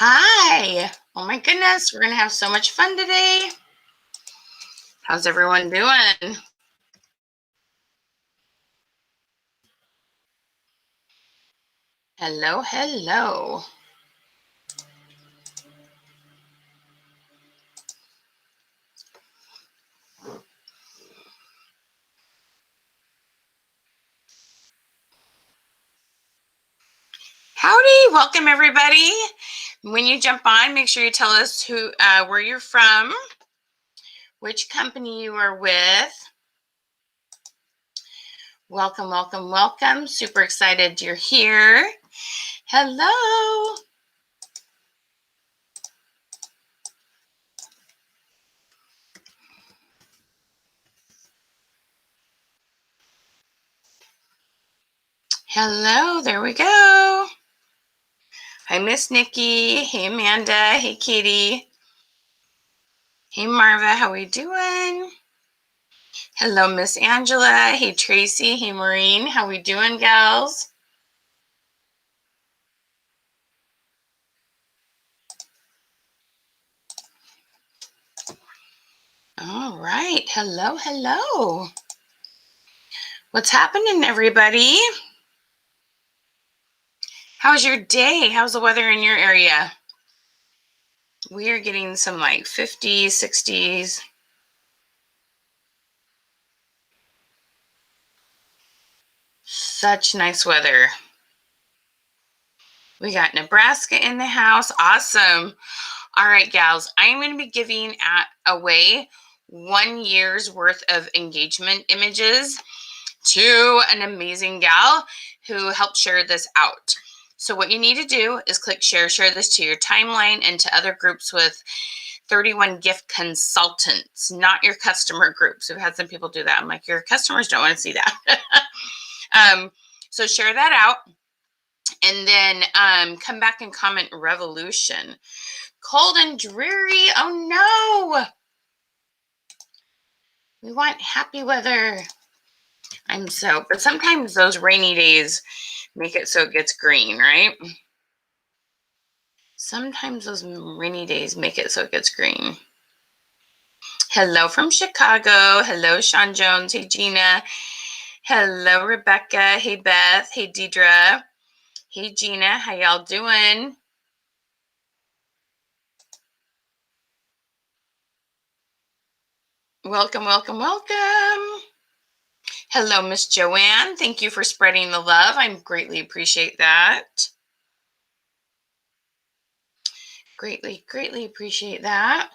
Hi. Oh my goodness, we're going to have so much fun today. How's everyone doing? Hello, hello. Howdy, welcome everybody. When you jump on, make sure you tell us where you're from, which company you are with. Welcome, welcome, welcome. Super excited you're here. Hello. Hello, there we go. Hi, Miss Nikki. Hey, Amanda. Hey, Katie. Hey, Marva. How we doing? Hello, Miss Angela. Hey, Tracy. Hey, Maureen. How we doing, gals? All right. Hello, hello. What's happening, everybody? How's your day? How's the weather in your area? We are getting some like 50s, 60s. Such nice weather. We got Nebraska in the house. Awesome. All right, gals, I'm going to be giving away 1 year's worth of engagement images to an amazing gal who helped share this out. So what you need to do is click share this to your timeline and to other groups with 31 gift consultants, not your customer groups. We've had some people do that. I'm like, your customers don't want to see that. So share that out and then come back and comment revolution. Cold and dreary. Oh no. We want happy weather. But sometimes those rainy days make it so it gets green, right? Sometimes those rainy days make it so it gets green. Hello from Chicago. Hello, Sean Jones. Hey, Gina. Hello, Rebecca. Hey, Beth. Hey, Deidre. Hey, Gina. How y'all doing? Welcome, welcome, welcome. Hello, Miss Joanne. Thank you for spreading the love. I greatly appreciate that. Greatly, greatly appreciate that.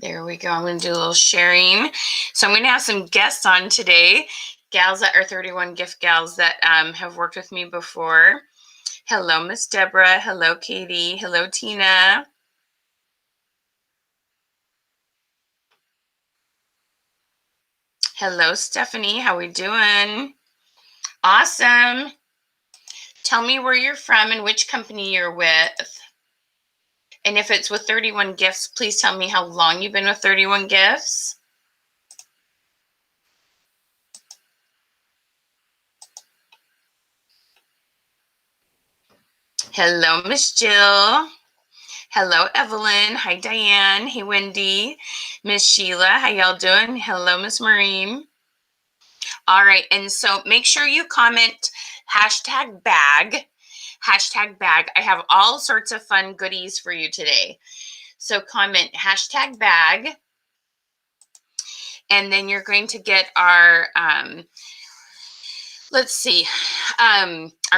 There we go. I'm going to do a little sharing. So I'm going to have some guests on today, gals that are 31 gift gals that have worked with me before. Hello, Miss Deborah. Hello, Katie. Hello, Tina. Hello, Stephanie. How we doing? Awesome. Tell me where you're from and which company you're with. And if it's with 31 gifts, please tell me how long you've been with 31 gifts. Hello, Miss Jill. Hello, Evelyn. Hi, Diane. Hey, Wendy. Miss Sheila. How y'all doing? Hello, Miss Maureen. All right. And so make sure you comment #bag. #bag. I have all sorts of fun goodies for you today. So comment #bag. And then you're going to get our, our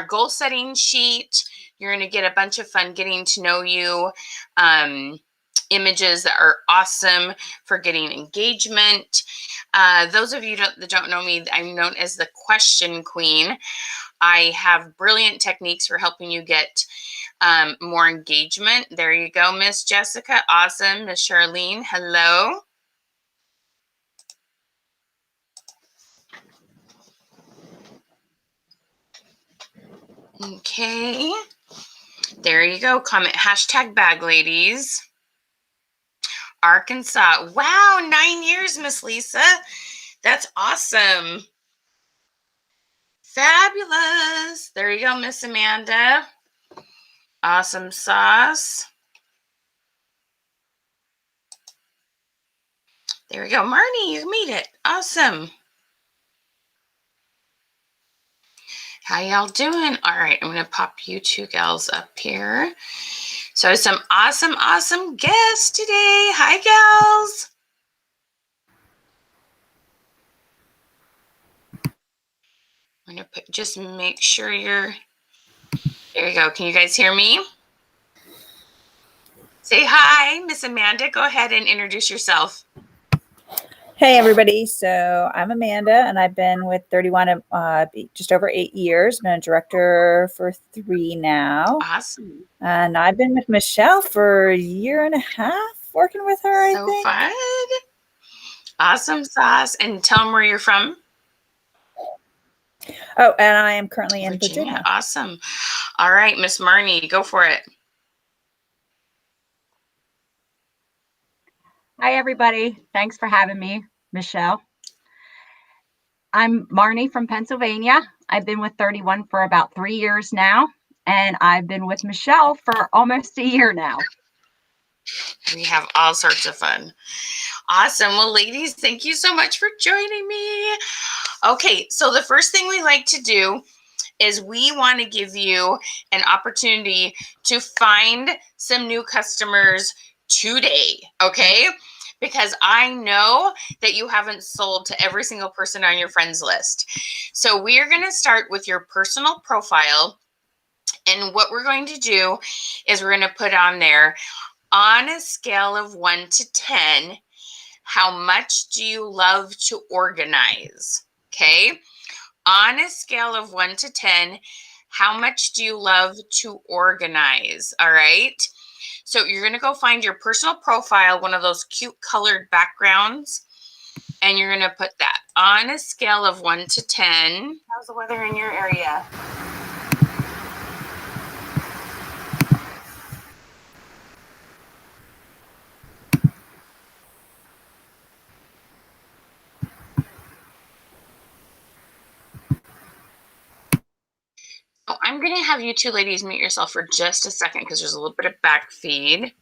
goal setting sheet. You're going to get a bunch of fun getting to know you images that are awesome for getting engagement. Those of you that don't know me, I'm known as the question queen. I have brilliant techniques for helping you get more engagement. There you go, Miss Jessica. Awesome. Miss Charlene, hello. Okay. There you go. Comment #bag, ladies. Arkansas. Wow, 9 years, Miss Lisa. That's awesome. Fabulous. There you go, Miss Amanda. Awesome sauce. There we go. Marnie, you made it. Awesome. How y'all doing? All right, I'm going to pop you two gals up here. So some awesome guests today. Hi, gals. I'm going to just make sure you're, there you go. Can you guys hear me? Say hi, Miss Amanda. Go ahead and introduce yourself. Hey, everybody. So I'm Amanda, and I've been with 31 just over 8 years. Been a director for 3 now. Awesome. And I've been with Michelle for a year and a half, working with her, So I think. fun. Awesome sauce. And tell them where you're from. Oh, and I am currently in Virginia. Awesome. All right, Miss Marnie, go for it. Hi, everybody. Thanks for having me, Michelle. I'm Marnie from Pennsylvania. I've been with 31 for about 3 years now, and I've been with Michelle for almost a year now. We have all sorts of fun. Awesome. Well, ladies, thank you so much for joining me. Okay, so the first thing we like to do is we want to give you an opportunity to find some new customers today, okay? Because I know that you haven't sold to every single person on your friends list. So we are going to start with your personal profile. And what we're going to do is we're going to put on there, on a scale of 1 to 10, how much do you love to organize? Okay. On a scale of 1 to 10, how much do you love to organize? All right. So you're going to go find your personal profile, one of those cute colored backgrounds, and you're going to put that on a scale of 1 to 10. How's the weather in your area? Oh, I'm going to have you two ladies mute yourself for just a second because there's a little bit of back feed.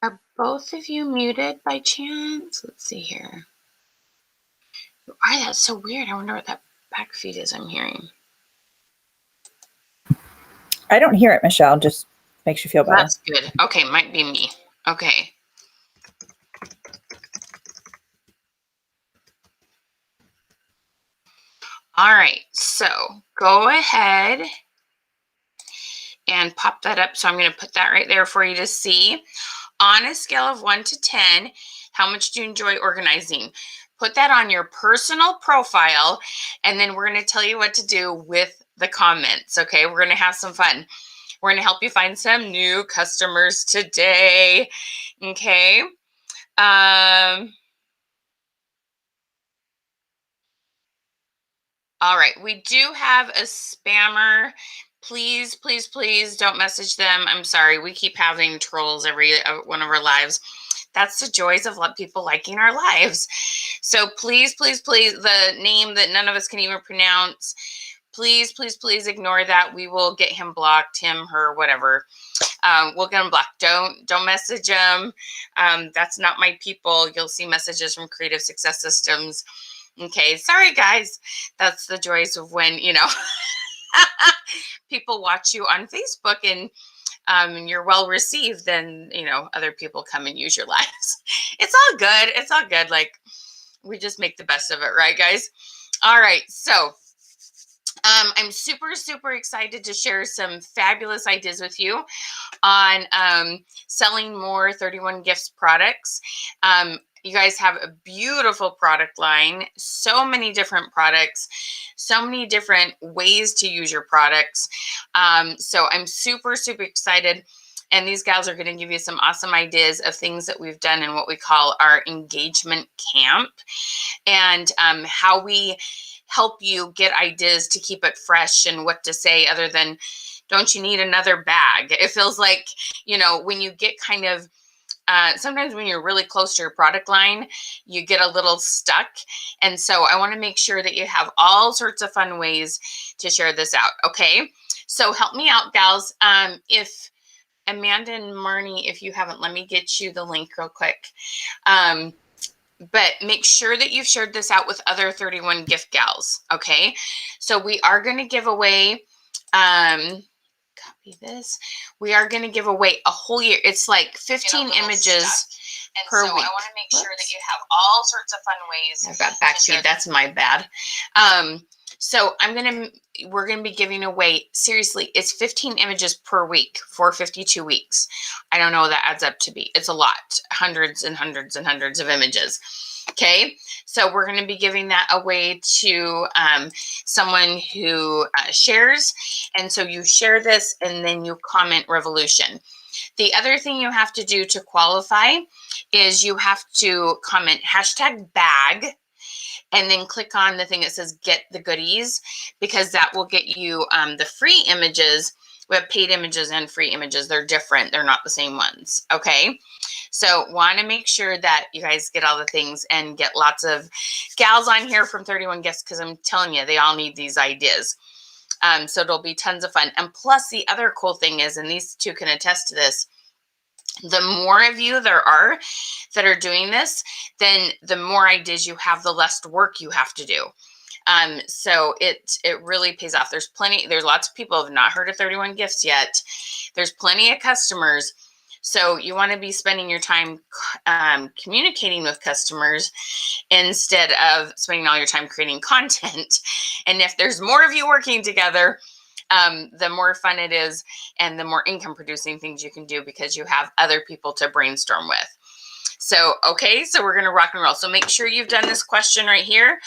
Are both of you muted by chance? Let's see here. Why, that's so weird. I wonder what that back feed is I'm hearing. I don't hear it, Michelle. Just makes you feel better. That's good. Okay, might be me. Okay. All right, so go ahead and pop that up. So I'm going to put that right there for you to see. On a scale of 1 to 10, how much do you enjoy organizing? Put that on your personal profile, and then we're going to tell you what to do with the comments, okay? We're going to have some fun. We're going to help you find some new customers today, okay? All right, we do have a spammer. Please don't message them. I'm sorry, we keep having trolls every one of our lives. That's the joys of people liking our lives. So please, the name that none of us can even pronounce, please ignore that. We will get him blocked, him, her, whatever. We'll get him blocked. Don't message him. That's not my people. You'll see messages from Creative Success Systems. Okay, sorry guys. That's the joys of when, people watch you on Facebook and you're well received, then, other people come and use your lives. It's all good. It's all good. We just make the best of it, right, guys? All right, so I'm super excited to share some fabulous ideas with you on selling more 31 Gifts products. You guys have a beautiful product line, so many different products, so many different ways to use your products. So I'm super excited. And these gals are going to give you some awesome ideas of things that we've done in what we call our engagement camp, and how we help you get ideas to keep it fresh and what to say other than, don't you need another bag? It feels like, when you get kind of, sometimes when you're really close to your product line, you get a little stuck. And so I want to make sure that you have all sorts of fun ways to share this out. Okay. So help me out, gals. If Amanda and Marnie, if you haven't, let me get you the link real quick. But make sure that you've shared this out with other 31 gift gals. Okay. So we are going to give away, copy this. We are going to give away a whole year. It's like 15 images per week. I want to make sure that you have all sorts of fun ways. I've got back to you. That's my bad. So we're going to be giving away, seriously, it's 15 images per week for 52 weeks. I don't know what that adds up to be. It's a lot, hundreds and hundreds and hundreds of images. Okay. So we're going to be giving that away to someone who shares. And so you share this and then you comment revolution. The other thing you have to do to qualify is you have to comment #bag and then click on the thing that says get the goodies, because that will get you the free images. We have paid images and free images. They're different. They're not the same ones. Okay. So want to make sure that you guys get all the things and get lots of gals on here from 31 Gifts, because I'm telling you, they all need these ideas. So it'll be tons of fun. And plus the other cool thing is, and these two can attest to this, the more of you there are that are doing this, then the more ideas you have, the less work you have to do. So it really pays off. There's lots of people who have not heard of 31 Gifts yet. There's plenty of customers. So you want to be spending your time communicating with customers instead of spending all your time creating content. And if there's more of you working together, the more fun it is and the more income producing things you can do, because you have other people to brainstorm with. So, okay, so we're going to rock and roll. So make sure you've done this question right here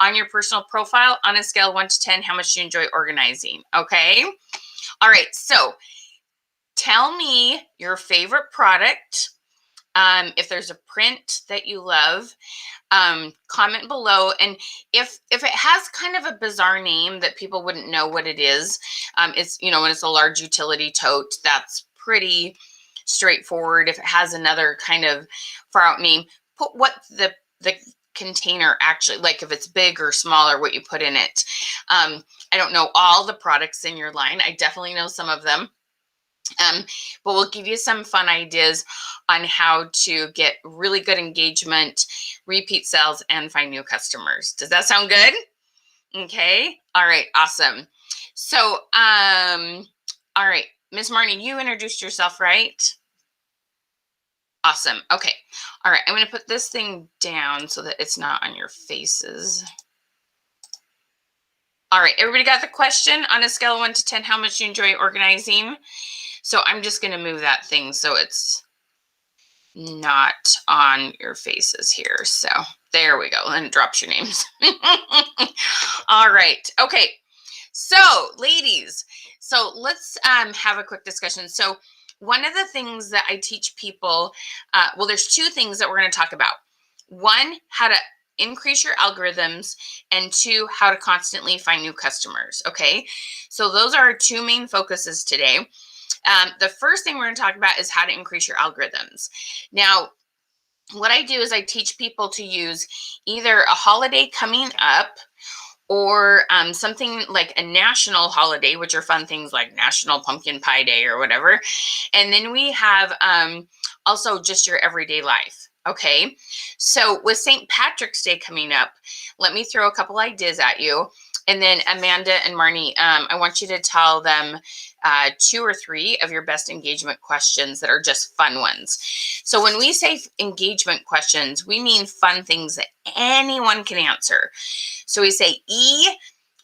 on your personal profile on a scale of 1 to 10, how much do you enjoy organizing? Okay. All right. So tell me your favorite product. If there's a print that you love, comment below. And if it has kind of a bizarre name that people wouldn't know what it is, it's, when it's a large utility tote, that's pretty straightforward. If it has another kind of far out name, put what the container actually, like if it's big or smaller, what you put in it. I don't know all the products in your line. I definitely know some of them. But we'll give you some fun ideas on how to get really good engagement, repeat sales, and find new customers. Does that sound good? Okay. All right. Awesome. So, all right, Miss Marnie, you introduced yourself, right? Awesome. Okay. All right. I'm going to put this thing down so that it's not on your faces. All right. Everybody got the question on a scale of 1 to 10, how much you enjoy organizing? So I'm just going to move that thing so it's not on your faces here. So there we go. And it drops your names. All right. Okay. So ladies, so let's have a quick discussion. So one of the things that I teach people, well, there's 2 things that we're going to talk about. 1, how to increase your algorithms, and 2, how to constantly find new customers. Okay. So those are our 2 main focuses today. The first thing we're going to talk about is how to increase your algorithms. Now, what I do is I teach people to use either a holiday coming up or something like a national holiday, which are fun things like National Pumpkin Pie Day or whatever. And then we have also just your everyday life. Okay. So with St. Patrick's Day coming up, let me throw a couple ideas at you. And then Amanda and Marnie, I want you to tell them 2 or 3 of your best engagement questions that are just fun ones. So when we say engagement questions, we mean fun things that anyone can answer. So we say E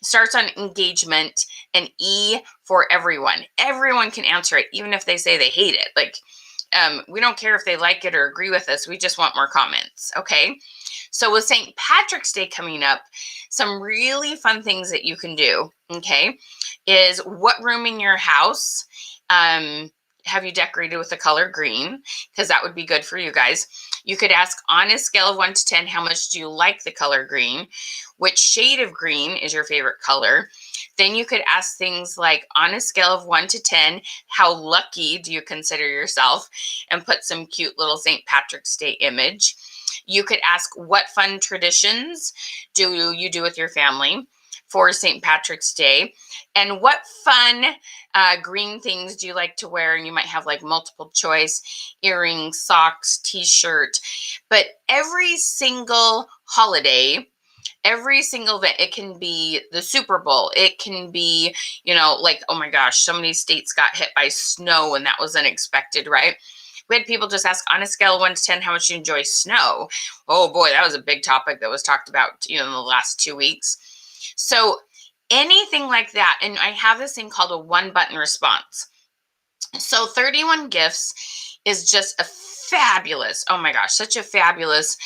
starts on engagement and E for everyone. Everyone can answer it, even if they say they hate it. Like, we don't care if they like it or agree with us. We just want more comments. Okay. So with St. Patrick's Day coming up, some really fun things that you can do, okay, is what room in your house have you decorated with the color green, because that would be good for you guys. You could ask, on a scale of 1 to 10, how much do you like the color green? Which shade of green is your favorite color? Then you could ask things like, on a scale of 1 to 10, how lucky do you consider yourself? And put some cute little St. Patrick's Day image. You could ask, what fun traditions do you do with your family for St. Patrick's Day? And what fun green things do you like to wear? And you might have like multiple choice: earrings, socks, t-shirt. But every single holiday, every single event, it can be the Super Bowl, it can be, like, oh my gosh, so many states got hit by snow and that was unexpected, right? We had people just ask, on a scale of 1 to 10, how much you enjoy snow? Oh boy, that was a big topic that was talked about, in the last 2 weeks. So anything like that. And I have this thing called a 1-button response. So 31 Gifts is just a fabulous, oh my gosh, such a fabulous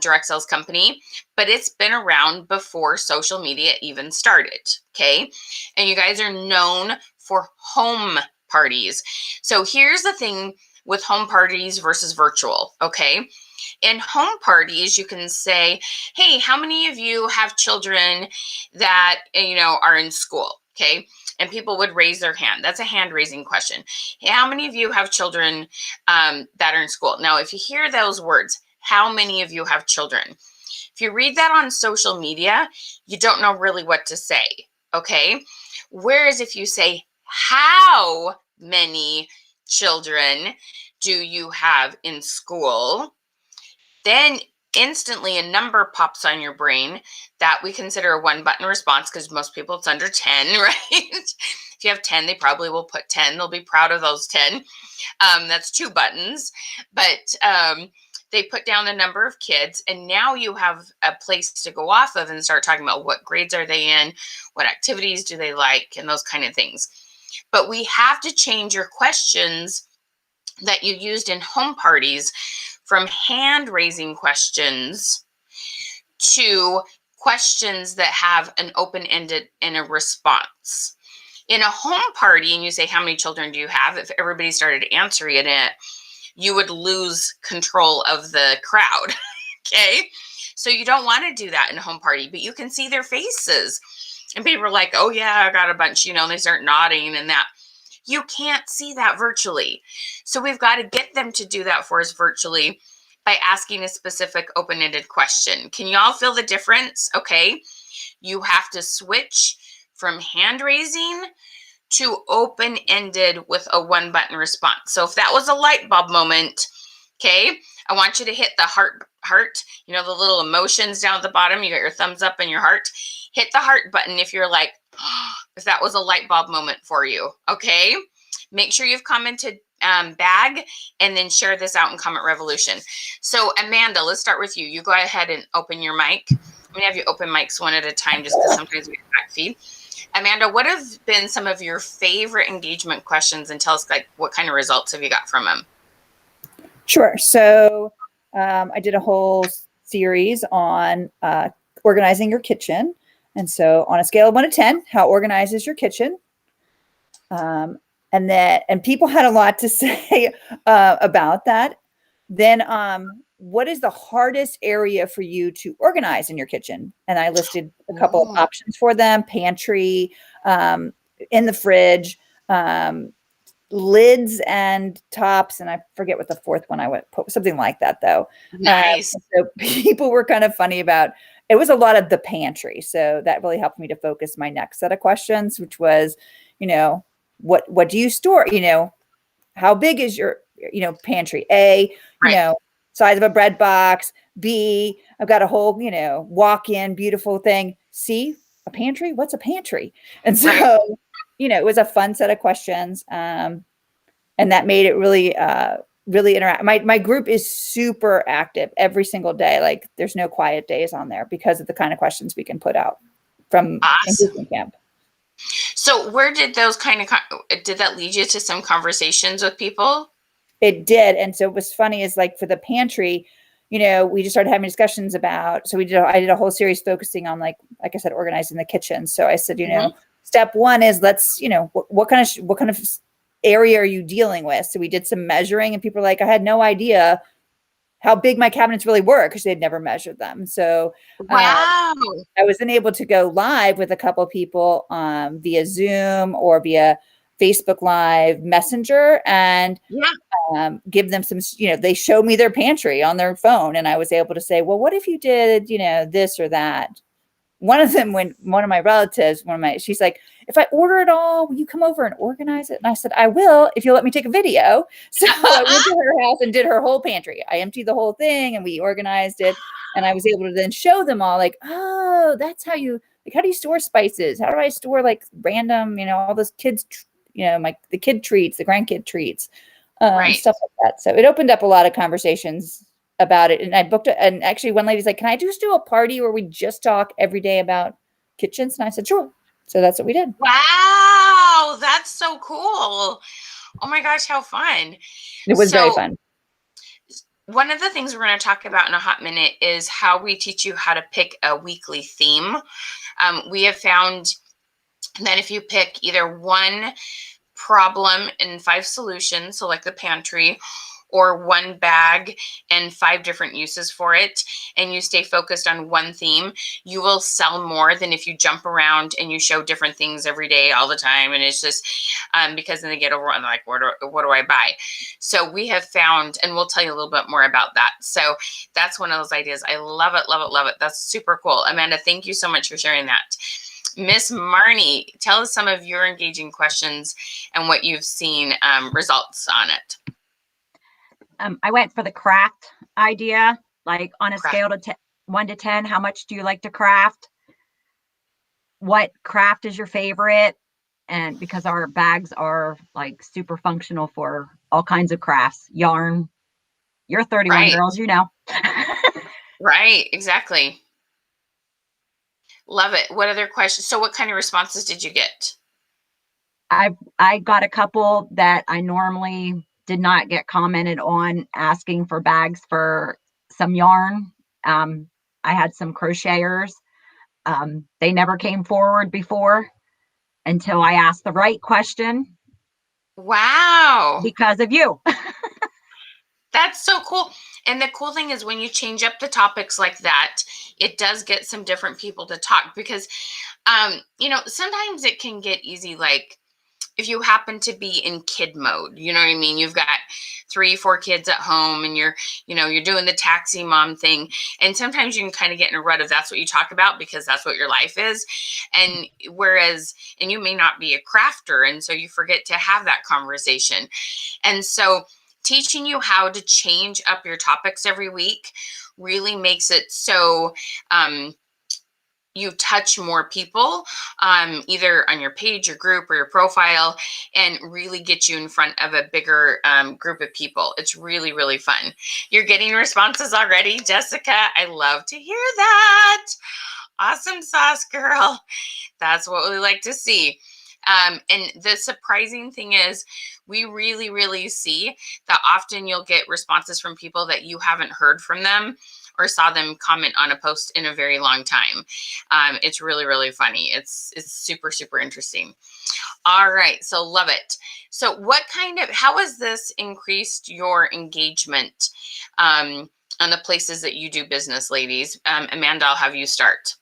direct sales company, but it's been around before social media even started, okay? And you guys are known for home parties. So here's the thing with home parties versus virtual, okay? In home parties, you can say, hey, how many of you have children that, are in school, okay? And people would raise their hand. That's a hand raising question. Hey, how many of you have children that are in school? Now, if you hear those words, how many of you have children? If you read that on social media, you don't know really what to say, okay? Whereas if you say, how many children do you have in school? Then instantly a number pops on your brain that we consider a 1-button response, because most people it's under 10, right? If you have 10, they probably will put 10. They'll be proud of those 10. That's 2 buttons. But they put down the number of kids, and now you have a place to go off of and start talking about what grades are they in, what activities do they like, and those kind of things. But we have to change your questions that you used in home parties from hand-raising questions to questions that have an open-ended and a response. In a home party, and you say, how many children do you have? If everybody started answering it, you would lose control of the crowd, okay? So you don't want to do that in a home party, but you can see their faces. And people are like, oh yeah, I got a bunch, and they start nodding and that. You can't see that virtually. So we've got to get them to do that for us virtually by asking a specific open-ended question. Can y'all feel the difference? Okay. You have to switch from hand raising to open-ended with a 1-button response. So if that was a light bulb moment, okay, I want you to hit the heart, the little emotions down at the bottom. You got your thumbs up and your heart. Hit the heart button if you're like, if that was a light bulb moment for you, okay? Make sure you've commented bag, and then share this out in Comment Revolution. So Amanda, let's start with you. You go ahead and open your mic. I'm going to have you open mics one at a time just because sometimes we get back feed. Amanda, what have been some of your favorite engagement questions, and tell us what kind of results have you got from them? Sure. So I did a whole series on organizing your kitchen. And so on a scale of 1 to 10, how organized is your kitchen? And people had a lot to say about that. Then what is the hardest area for you to organize in your kitchen? And I listed a couple of options for them: pantry, in the fridge, lids and tops. And I forget what the fourth one I went put, something like that though. Nice. So people were kind of funny about, it was a lot of the pantry. So that really helped me to focus my next set of questions, which was, what do you store? How big is your, pantry? A, Right. Size of a bread box. B, I've got a whole, walk-in beautiful thing. C, a pantry? What's a pantry? And so, Right. it was a fun set of questions. And that made it really, really interact. My group is super active every single day. Like there's no quiet days on there because of the kind of questions we can put out from engagement camp. So where did those did that lead you to some conversations with people? It did. And so it was funny is like for the pantry, we just started having discussions about, so I did a whole series focusing on like I said, organizing the kitchen. So I said, step one is let's, what kind of area are you dealing with? So we did some measuring, and people are like, I had no idea how big my cabinets really were because they'd never measured them. So Wow. I wasn't able to go live with a couple of people via Zoom or via Facebook Live Messenger and Yeah. give them some, they showed me their pantry on their phone, and I was able to say, well, what if you did, this or that? One of them, when one of my relatives, she's like, if I order it all, will you come over and organize it? And I said, I will, if you'll let me take a video. So I went to her house and did her whole pantry. I emptied the whole thing and we organized it. And I was able to then show them all like, oh, that's how do you store spices? How do I store like random, all those kids, the kid treats, the grandkid treats, Right. stuff like that. So it opened up a lot of conversations about it. And I booked it. And actually one lady's like, can I just do a party where we just talk every day about kitchens? And I said, sure. So that's what we did. Wow. That's so cool. Oh my gosh, how fun. It was very fun. One of the things we're going to talk about in a hot minute is how we teach you how to pick a weekly theme. We have found that if you pick either one problem and 5 solutions, so like the pantry, or one bag and 5 different uses for it, and you stay focused on one theme, you will sell more than if you jump around and you show different things every day all the time. And it's just because then they get overrun, like, what do I buy? So we have found, and we'll tell you a little bit more about that. So that's one of those ideas. I love it, love it, love it. That's super cool. Amanda, thank you so much for sharing that. Miss Marnie, tell us some of your engaging questions and what you've seen results on it. I went for the craft idea, like on a scale to 1 to 10, how much do you like to craft? What craft is your favorite? And because our bags are like super functional for all kinds of crafts, yarn. You're 31 girls, Right, exactly. Love it. What other questions? So what kind of responses did you get? I got a couple that I normally did not get commented on, asking for bags for some yarn. I had some crocheters. They never came forward before until I asked the right question. Wow. Because of you. That's so cool. And the cool thing is when you change up the topics like that, it does get some different people to talk because, sometimes it can get easy. Like if you happen to be in kid mode, you know what I mean? You've got 3, 4 kids at home and you're doing the taxi mom thing. And sometimes you can kind of get in a rut of that's what you talk about because that's what your life is. And and you may not be a crafter. And so you forget to have that conversation. And so teaching you how to change up your topics every week really makes it so you touch more people, either on your page, your group, or your profile, and really get you in front of a bigger group of people. It's really, really fun. You're getting responses already, Jessica. I love to hear that. Awesome sauce, girl. That's what we like to see. And the surprising thing is we really, really see that often you'll get responses from people that you haven't heard from them or saw them comment on a post in a very long time. It's really, really funny. It's super, super interesting. All right. So love it. So how has this increased your engagement on the places that you do business, ladies? Amanda, I'll have you start.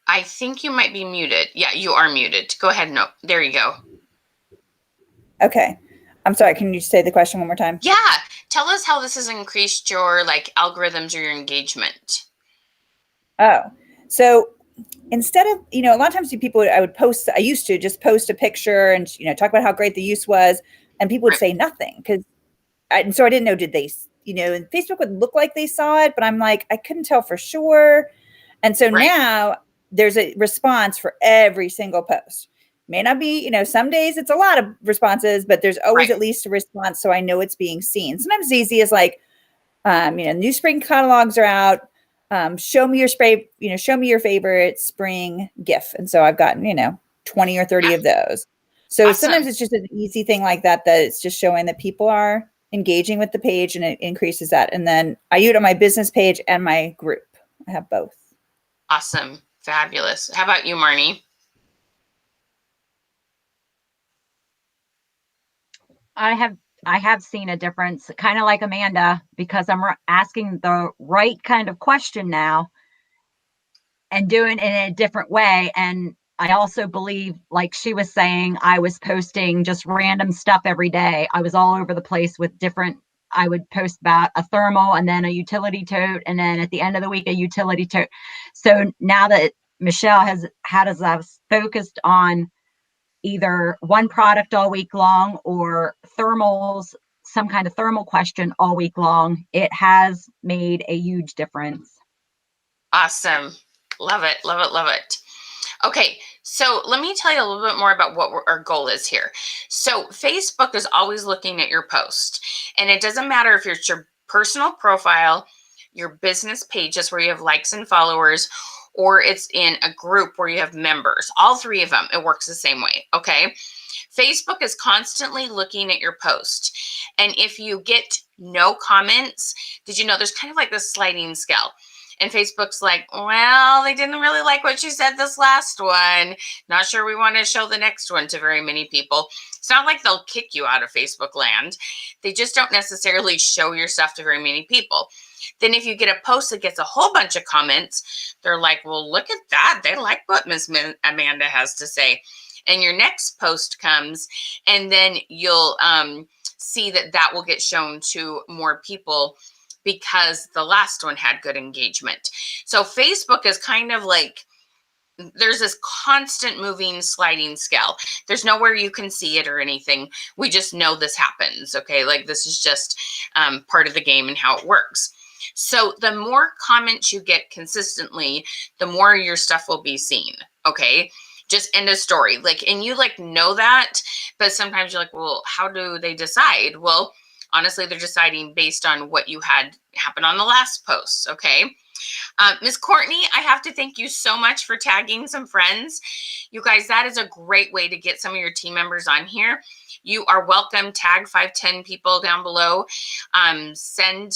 I think you might be muted. Yeah, you are muted. Go ahead. No, there you go. Okay. I'm sorry. Can you say the question one more time? Yeah. Tell us how this has increased your algorithms or your engagement. Oh, so instead of, a lot of times I used to just post a picture and, talk about how great the use was, and people would say nothing and so I didn't know, did they, and Facebook would look like they saw it, but I'm like, I couldn't tell for sure. And so now there's a response for every single post. May not be, some days it's a lot of responses, but there's always at least a response. So I know it's being seen. Sometimes it's easy as new spring catalogs are out. Show me your favorite spring GIF. And so I've gotten, 20 or 30 of those. So sometimes it's just an easy thing like that it's just showing that people are engaging with the page, and it increases that. And then I use it on my business page and my group. I have both. Awesome. Fabulous. How about you, Marnie? I have seen a difference, kind of like Amanda, because I'm asking the right kind of question now and doing it in a different way. And I also believe, like she was saying, I was posting just random stuff every day. I was all over the place with different, I would post about a thermal and then a utility tote, and then at the end of the week, a utility tote. So now that Michelle has had us focused on either one product all week long or thermals, some kind of thermal question all week long, it has made a huge difference. Awesome. Love it. Love it. Love it. Okay, so let me tell you a little bit more about what our goal is here. So Facebook is always looking at your post, and it doesn't matter if it's your personal profile, your business pages where you have likes and followers, or it's in a group where you have members. All three of them, it works the same way, okay? Facebook is constantly looking at your post. And if you get no comments, did you know there's kind of like this sliding scale? And Facebook's like, well, they didn't really like what you said this last one. Not sure we want to show the next one to very many people. It's not like they'll kick you out of Facebook land. They just don't necessarily show your stuff to very many people. Then if you get a post that gets a whole bunch of comments, they're like, well, look at that. They like what Miss Amanda has to say. And your next post comes, and then you'll see that will get shown to more people because the last one had good engagement. So Facebook is kind of like, there's this constant moving sliding scale. There's nowhere you can see it or anything. We just know this happens. Okay. Like this is just part of the game and how it works. So the more comments you get consistently, the more your stuff will be seen. Okay. Just end of story. Like, and you like know that, but sometimes you're like, well, how do they decide? Well, honestly, they're deciding based on what you had happen on the last post. Okay. Ms. Courtney, I have to thank you so much for tagging some friends. You guys, that is a great way to get some of your team members on here. You are welcome. Tag 5-10 people down below. Send,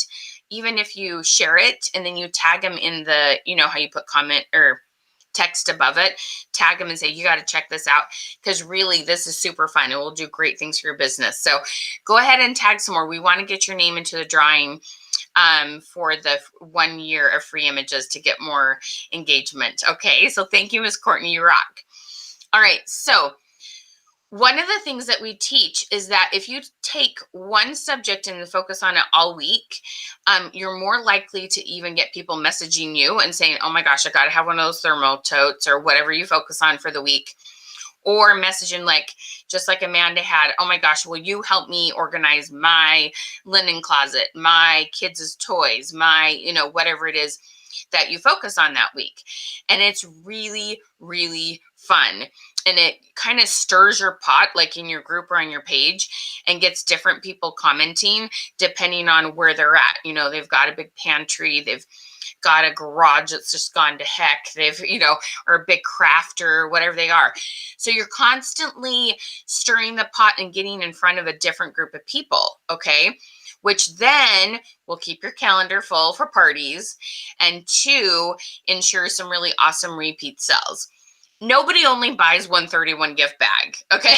even if you share it and then you tag them in the, you know how you put comment or text above it, tag them and say, you got to check this out, because really this is super fun. It will do great things for your business. So go ahead and tag some more. We want to get your name into the drawing for the 1 year of free images to get more engagement. Okay, so thank you, Ms. Courtney, you rock. All right, so one of the things that we teach is that if you take one subject and focus on it all week, you're more likely to even get people messaging you and saying, oh my gosh, I got to have one of those thermal totes or whatever you focus on for the week. Or messaging like, just like Amanda had, oh my gosh, will you help me organize my linen closet, my kids' toys, my, you know, whatever it is that you focus on that week. And it's really, really fun. And it kind of stirs your pot, like in your group or on your page, and gets different people commenting depending on where they're at. You know, they've got a big pantry, they've got a garage that's just gone to heck, they've, you know, or a big crafter, whatever they are. So you're constantly stirring the pot and getting in front of a different group of people, okay? Which then will keep your calendar full for parties, and two, ensure some really awesome repeat sales. Nobody only buys 131 gift bag, okay?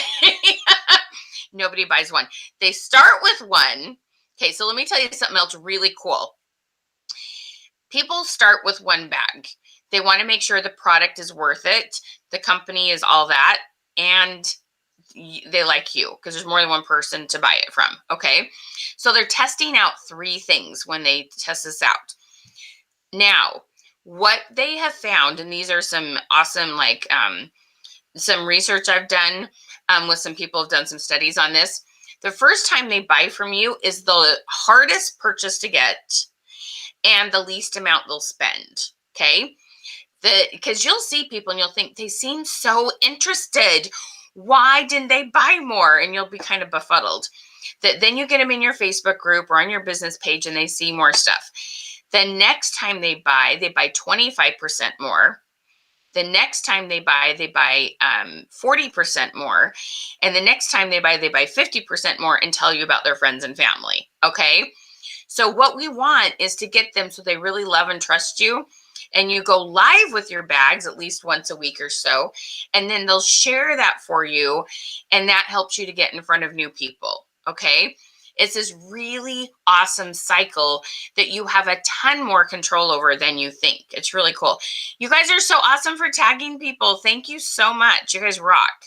Nobody buys one. They start with one. Okay, so let me tell you something else really cool. People start with one bag. They want to make sure the product is worth it, the company is all that, and they like you because there's more than one person to buy it from, okay? So they're testing out 3 things when they test this out. Now, what they have found, and these are some awesome, like some research I've done with some people have done some studies on this. The first time they buy from you is the hardest purchase to get and the least amount they'll spend, okay? Because you'll see people and you'll think they seem so interested. Why didn't they buy more? And you'll be kind of befuddled. Then you get them in your Facebook group or on your business page and they see more stuff. The next time they buy 25% more. The next time they buy 40% more. And the next time they buy 50% more and tell you about their friends and family, okay? So what we want is to get them so they really love and trust you. and you go live with your bags at least once a week or so, and then they'll share that for you, and that helps you to get in front of new people. Okay. It's this really awesome cycle that you have a ton more control over than you think. It's really cool. You guys are so awesome for tagging people. Thank you so much. You guys rock.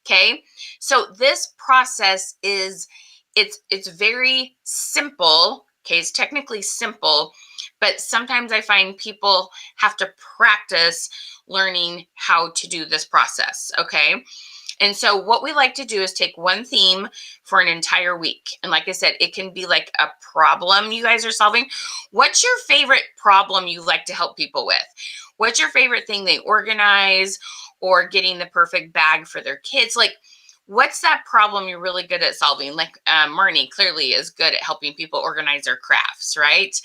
Okay. So this process is, it's very simple. Okay. It's technically simple, but sometimes I find people have to practice learning how to do this process. Okay. And so what we like to do is take one theme for an entire week. And like I said, it can be like a problem you guys are solving. What's your favorite problem you like to help people with? What's your favorite thing they organize, or getting the perfect bag for their kids? Like, what's that problem you're really good at solving? Like Marnie clearly is good at helping people organize their crafts, right?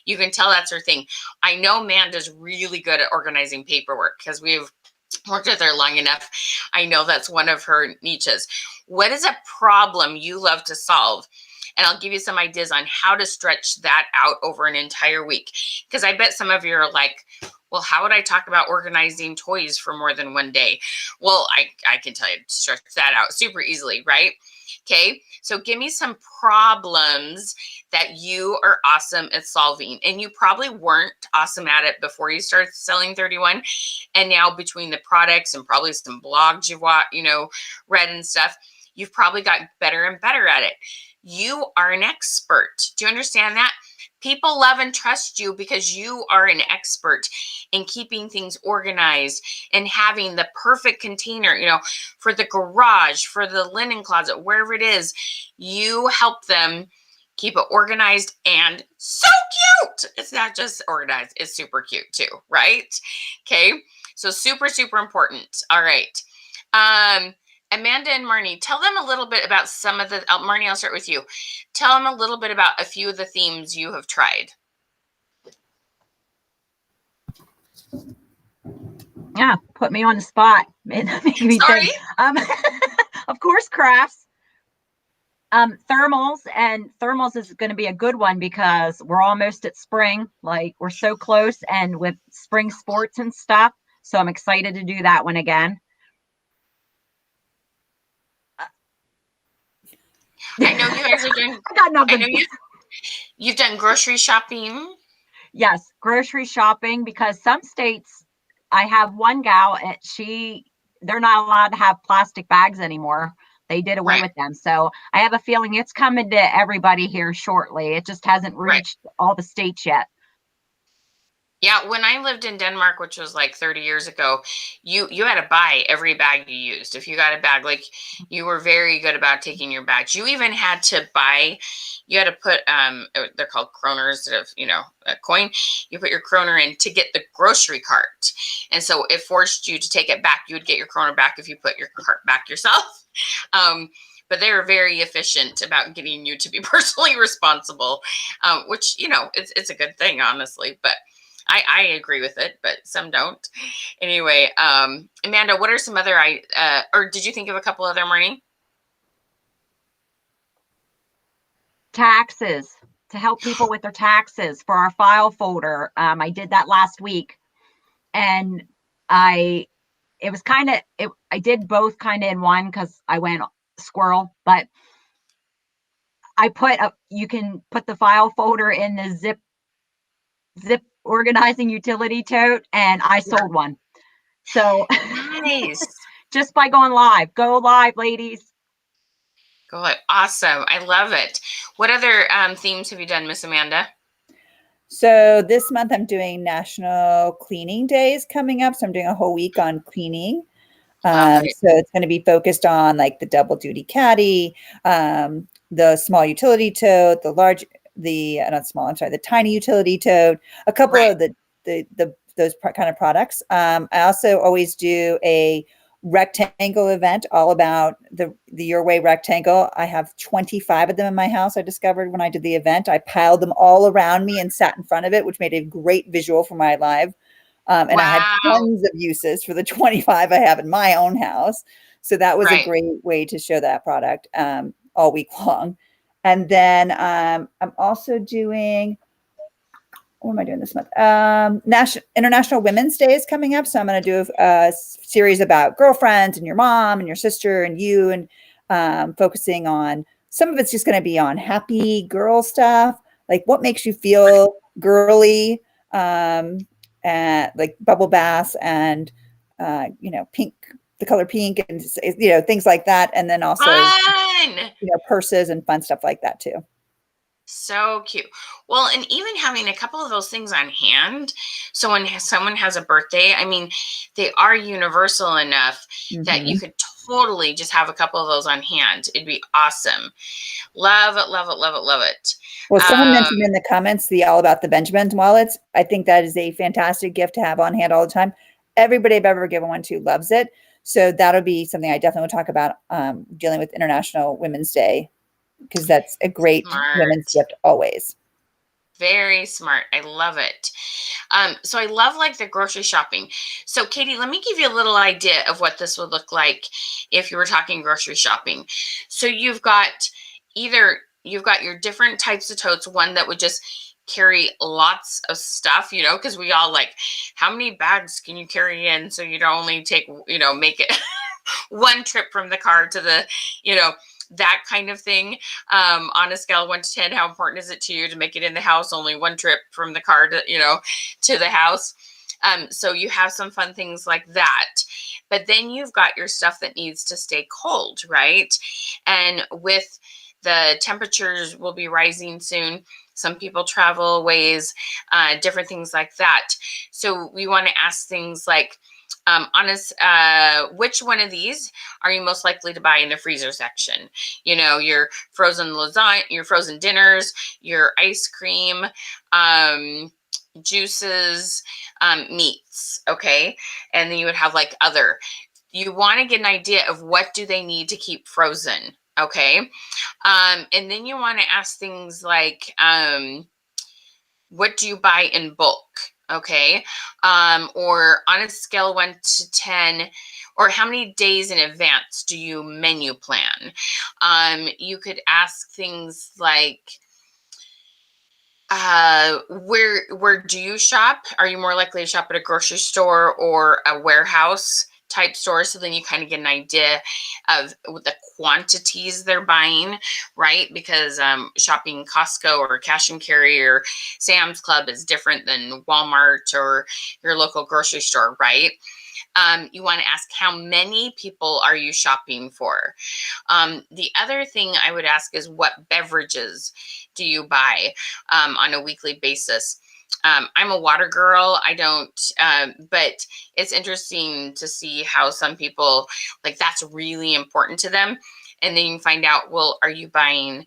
You can tell that's her thing. I know Amanda's really good at organizing paperwork because we've worked with her long enough. I know that's one of her niches. What is a problem you love to solve? And I'll give you some ideas on how to stretch that out over an entire week. Because I bet some of you are like, well, how would I talk about organizing toys for more than one day? Well, I can tell you to stretch that out super easily, right? Okay, so give me some problems that you are awesome at solving. And you probably weren't awesome at it before you started selling 31. And now between the products and probably some blogs you've read and stuff, you've probably got better and better at it. You are an expert. Do you understand that? People love and trust you because you are an expert in keeping things organized and having the perfect container, for the garage, for the linen closet, wherever it is. You help them keep it organized and so cute. It's not just organized, it's super cute too, right? Okay, so super, super important. All right. Amanda and Marnie, tell them a little bit about some of the, Marnie, I'll start with you. Tell them a little bit about a few of the themes you have tried. Yeah, put me on the spot. Sorry. Of course, crafts. Thermals is going to be a good one because we're almost at spring. Like, we're so close, and with spring sports and stuff. So I'm excited to do that one again. I know you guys are doing. I got nothing. I know you've done grocery shopping. Yes, grocery shopping, because some states, I have one gal, and they're not allowed to have plastic bags anymore. They did away with them. So I have a feeling it's coming to everybody here shortly. It just hasn't reached all the states yet. Yeah, when I lived in Denmark, which was like 30 years ago, you had to buy every bag you used. If you got a bag, like, you were very good about taking your bags. You even had to buy, you had to put, they're called kroners, a coin. You put your kroner in to get the grocery cart. And so it forced you to take it back. You would get your kroner back if you put your cart back yourself. But they were very efficient about getting you to be personally responsible, which, it's a good thing, honestly. But I agree with it, but some don't. Anyway, Amanda, what are some other, or did you think of a couple other, Marnie? Taxes, to help people with their taxes for our file folder. I did that last week, and I did both kind of in one because I went squirrel, but you can put the file folder in the zip organizing utility tote, and I sold one. So nice. Just by going live. Go live, ladies. Go live. Awesome. I love it. What other themes have you done, Miss Amanda? So this month I'm doing National Cleaning Days coming up. So I'm doing a whole week on cleaning. So it's going to be focused on like the double duty caddy, the small utility tote, the tiny utility tote, a couple of those kind of products. I also always do a rectangle event all about the Your Way rectangle. I have 25 of them in my house. I discovered when I did the event, I piled them all around me and sat in front of it, which made a great visual for my live. And I had tons of uses for the 25 I have in my own house. So that was a great way to show that product all week long. And then I'm also doing what am I doing this month? International Women's Day is coming up. So I'm going to do a series about girlfriends and your mom and your sister and you, and focusing on some of it's just going to be on happy girl stuff, like what makes you feel girly, and like bubble baths and, pink, the color pink, and, things like that. And then also, Fun. purses and fun stuff like that too. So cute. Well, and even having a couple of those things on hand. So when someone has a birthday, I mean, they are universal enough that you could totally just have a couple of those on hand. It'd be awesome. Love it, love it, love it, love it. Well, someone mentioned in the comments the All About the Benjamins wallets. I think that is a fantastic gift to have on hand all the time. Everybody I've ever given one to loves it. So that'll be something I definitely will talk about, dealing with International Women's Day, because that's a great women's gift always. Very smart. I love it. So I love like the grocery shopping. So Katie, let me give you a little idea of what this would look like if you were talking grocery shopping. So you've got your different types of totes, one that would just carry lots of stuff, because we all like, how many bags can you carry in so you don't only take, make it one trip from the car to the, that kind of thing. On a scale of 1 to 10, how important is it to you to make it in the house? Only one trip from the car to, to the house. So you have some fun things like that. But then you've got your stuff that needs to stay cold, right? And with the temperatures will be rising soon. Some people travel ways, different things like that. So we want to ask things like, which one of these are you most likely to buy in the freezer section? Your frozen lasagna, your frozen dinners, your ice cream, juices, meats. Okay. And then you would have like other. You want to get an idea of what do they need to keep frozen. Okay. And then you want to ask things like, what do you buy in bulk? Okay. Or on a scale of 1 to 10, or how many days in advance do you menu plan? You could ask things like, where do you shop? Are you more likely to shop at a grocery store or a warehouse type store? So then you kind of get an idea of the quantities they're buying, right? Because shopping Costco or cash and carry or Sam's Club is different than Walmart or your local grocery store, right? You want to ask, how many people are you shopping for? The other thing I would ask is, what beverages do you buy on a weekly basis? I'm a water girl. I don't, but it's interesting to see how some people, like, that's really important to them. And then you can find out, well, are you buying,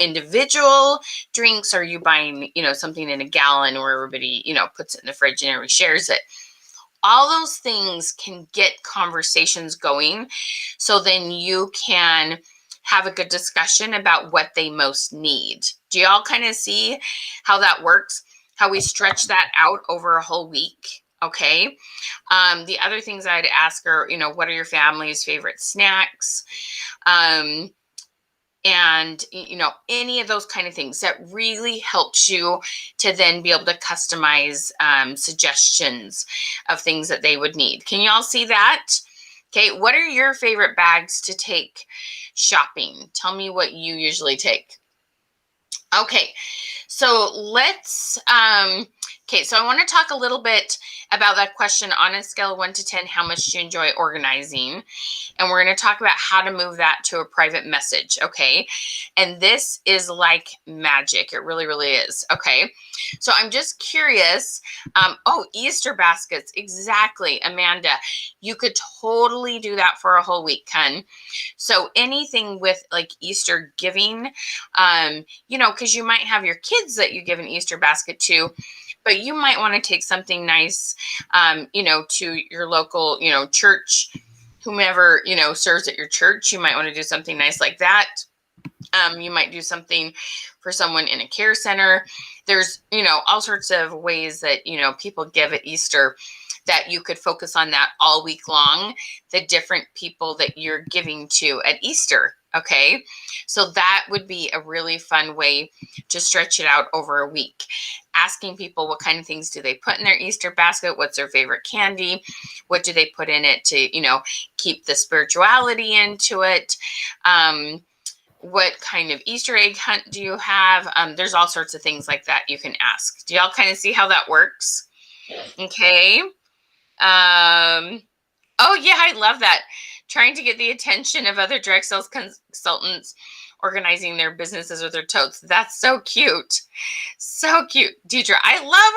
individual drinks? Are you buying, something in a gallon where everybody, puts it in the fridge and everybody shares it? All those things can get conversations going. So then you can have a good discussion about what they most need. Do y'all kind of see how that works? How we stretch that out over a whole week? Okay. The other things I'd ask are, what are your family's favorite snacks? And, any of those kind of things that really helps you to then be able to customize suggestions of things that they would need. Can you all see that? Okay. What are your favorite bags to take shopping? Tell me what you usually take. Okay. So let's, so I want to talk a little bit about that question on a scale of 1 to 10, how much do you enjoy organizing? And we're going to talk about how to move that to a private message. Okay. And this is like magic. It really, really is. Okay. So I'm just curious. Easter baskets. Exactly. Amanda, you could totally do that for a whole week, Ken. So anything with like Easter giving, because you might have your kids that you give an Easter basket to, but you might want to take something nice, to your local, church, whomever, serves at your church. You might want to do something nice like that. You might do something for someone in a care center. There's, all sorts of ways that, people give at Easter that you could focus on that all week long, the different people that you're giving to at Easter. Okay, so that would be a really fun way to stretch it out over a week. Asking people what kind of things do they put in their Easter basket? What's their favorite candy? What do they put in it to, keep the spirituality into it? What kind of Easter egg hunt do you have? There's all sorts of things like that you can ask. Do y'all kind of see how that works? Okay. Oh yeah, I love that. Trying to get the attention of other direct sales consultants organizing their businesses with their totes. That's so cute. So cute. Deidre, I love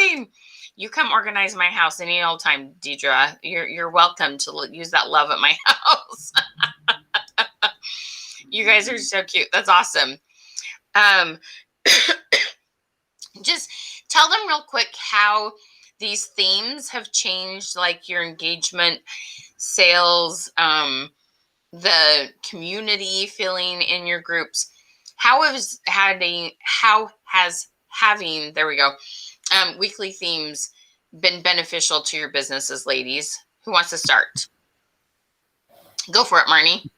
organizing. You come organize my house any old time, Deidre. You're welcome to use that love at my house. You guys are so cute. That's awesome. Just tell them real quick how these themes have changed, like your engagement, sales, the community feeling in your groups. How has having weekly themes been beneficial to your businesses, ladies? Who wants to start? Go for it, Marnie.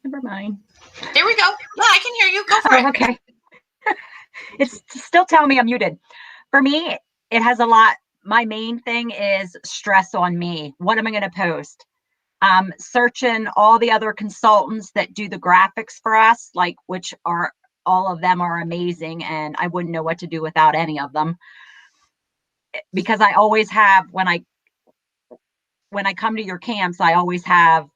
Never mind. There we go. Yeah, I can hear you. Go for it. Okay. It's still telling me I'm muted. For me, it has a lot. My main thing is stress on me. What am I going to post? Searching all the other consultants that do the graphics for us, which are all of them are amazing, and I wouldn't know what to do without any of them. Because I always have, when I come to your camps, I always have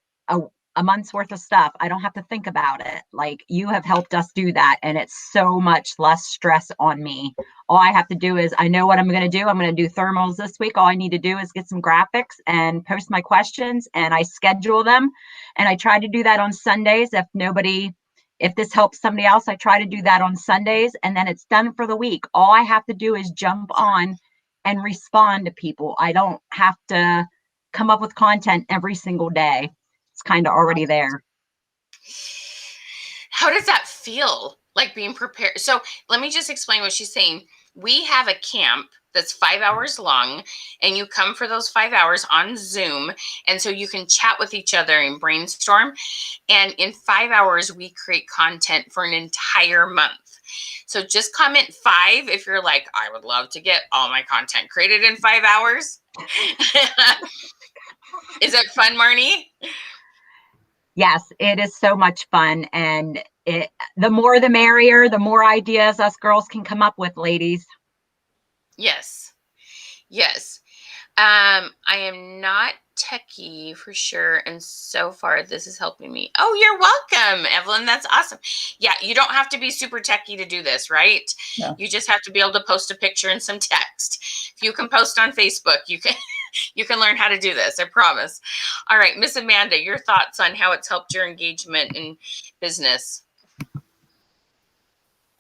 a month's worth of stuff. I don't have to think about it. Like, you have helped us do that, and it's so much less stress on me. All I have to do is, I know what I'm going to do. I'm going to do thermals this week. All I need to do is get some graphics and post my questions, and I schedule them. And I try to do that on Sundays. If this helps somebody else, I try to do that on Sundays, and then it's done for the week. All I have to do is jump on and respond to people. I don't have to come up with content every single day. It's kind of already there. How does that feel, like being prepared? So let me just explain what she's saying. We have a camp that's 5 hours long, and you come for those 5 hours on Zoom. And so you can chat with each other and brainstorm. And in 5 hours, we create content for an entire month. So just comment 5 if you're like, I would love to get all my content created in 5 hours. Is it fun, Marnie? Yes, it is so much fun. And the more the merrier, the more ideas us girls can come up with, ladies. Yes. Yes. I am not techie for sure. And so far, this is helping me. Oh, you're welcome, Evelyn. That's awesome. Yeah, you don't have to be super techie to do this, right? No. You just have to be able to post a picture and some text. If you can post on Facebook, you can learn how to do this. I promise. All right, Miss Amanda, your thoughts on how it's helped your engagement in business?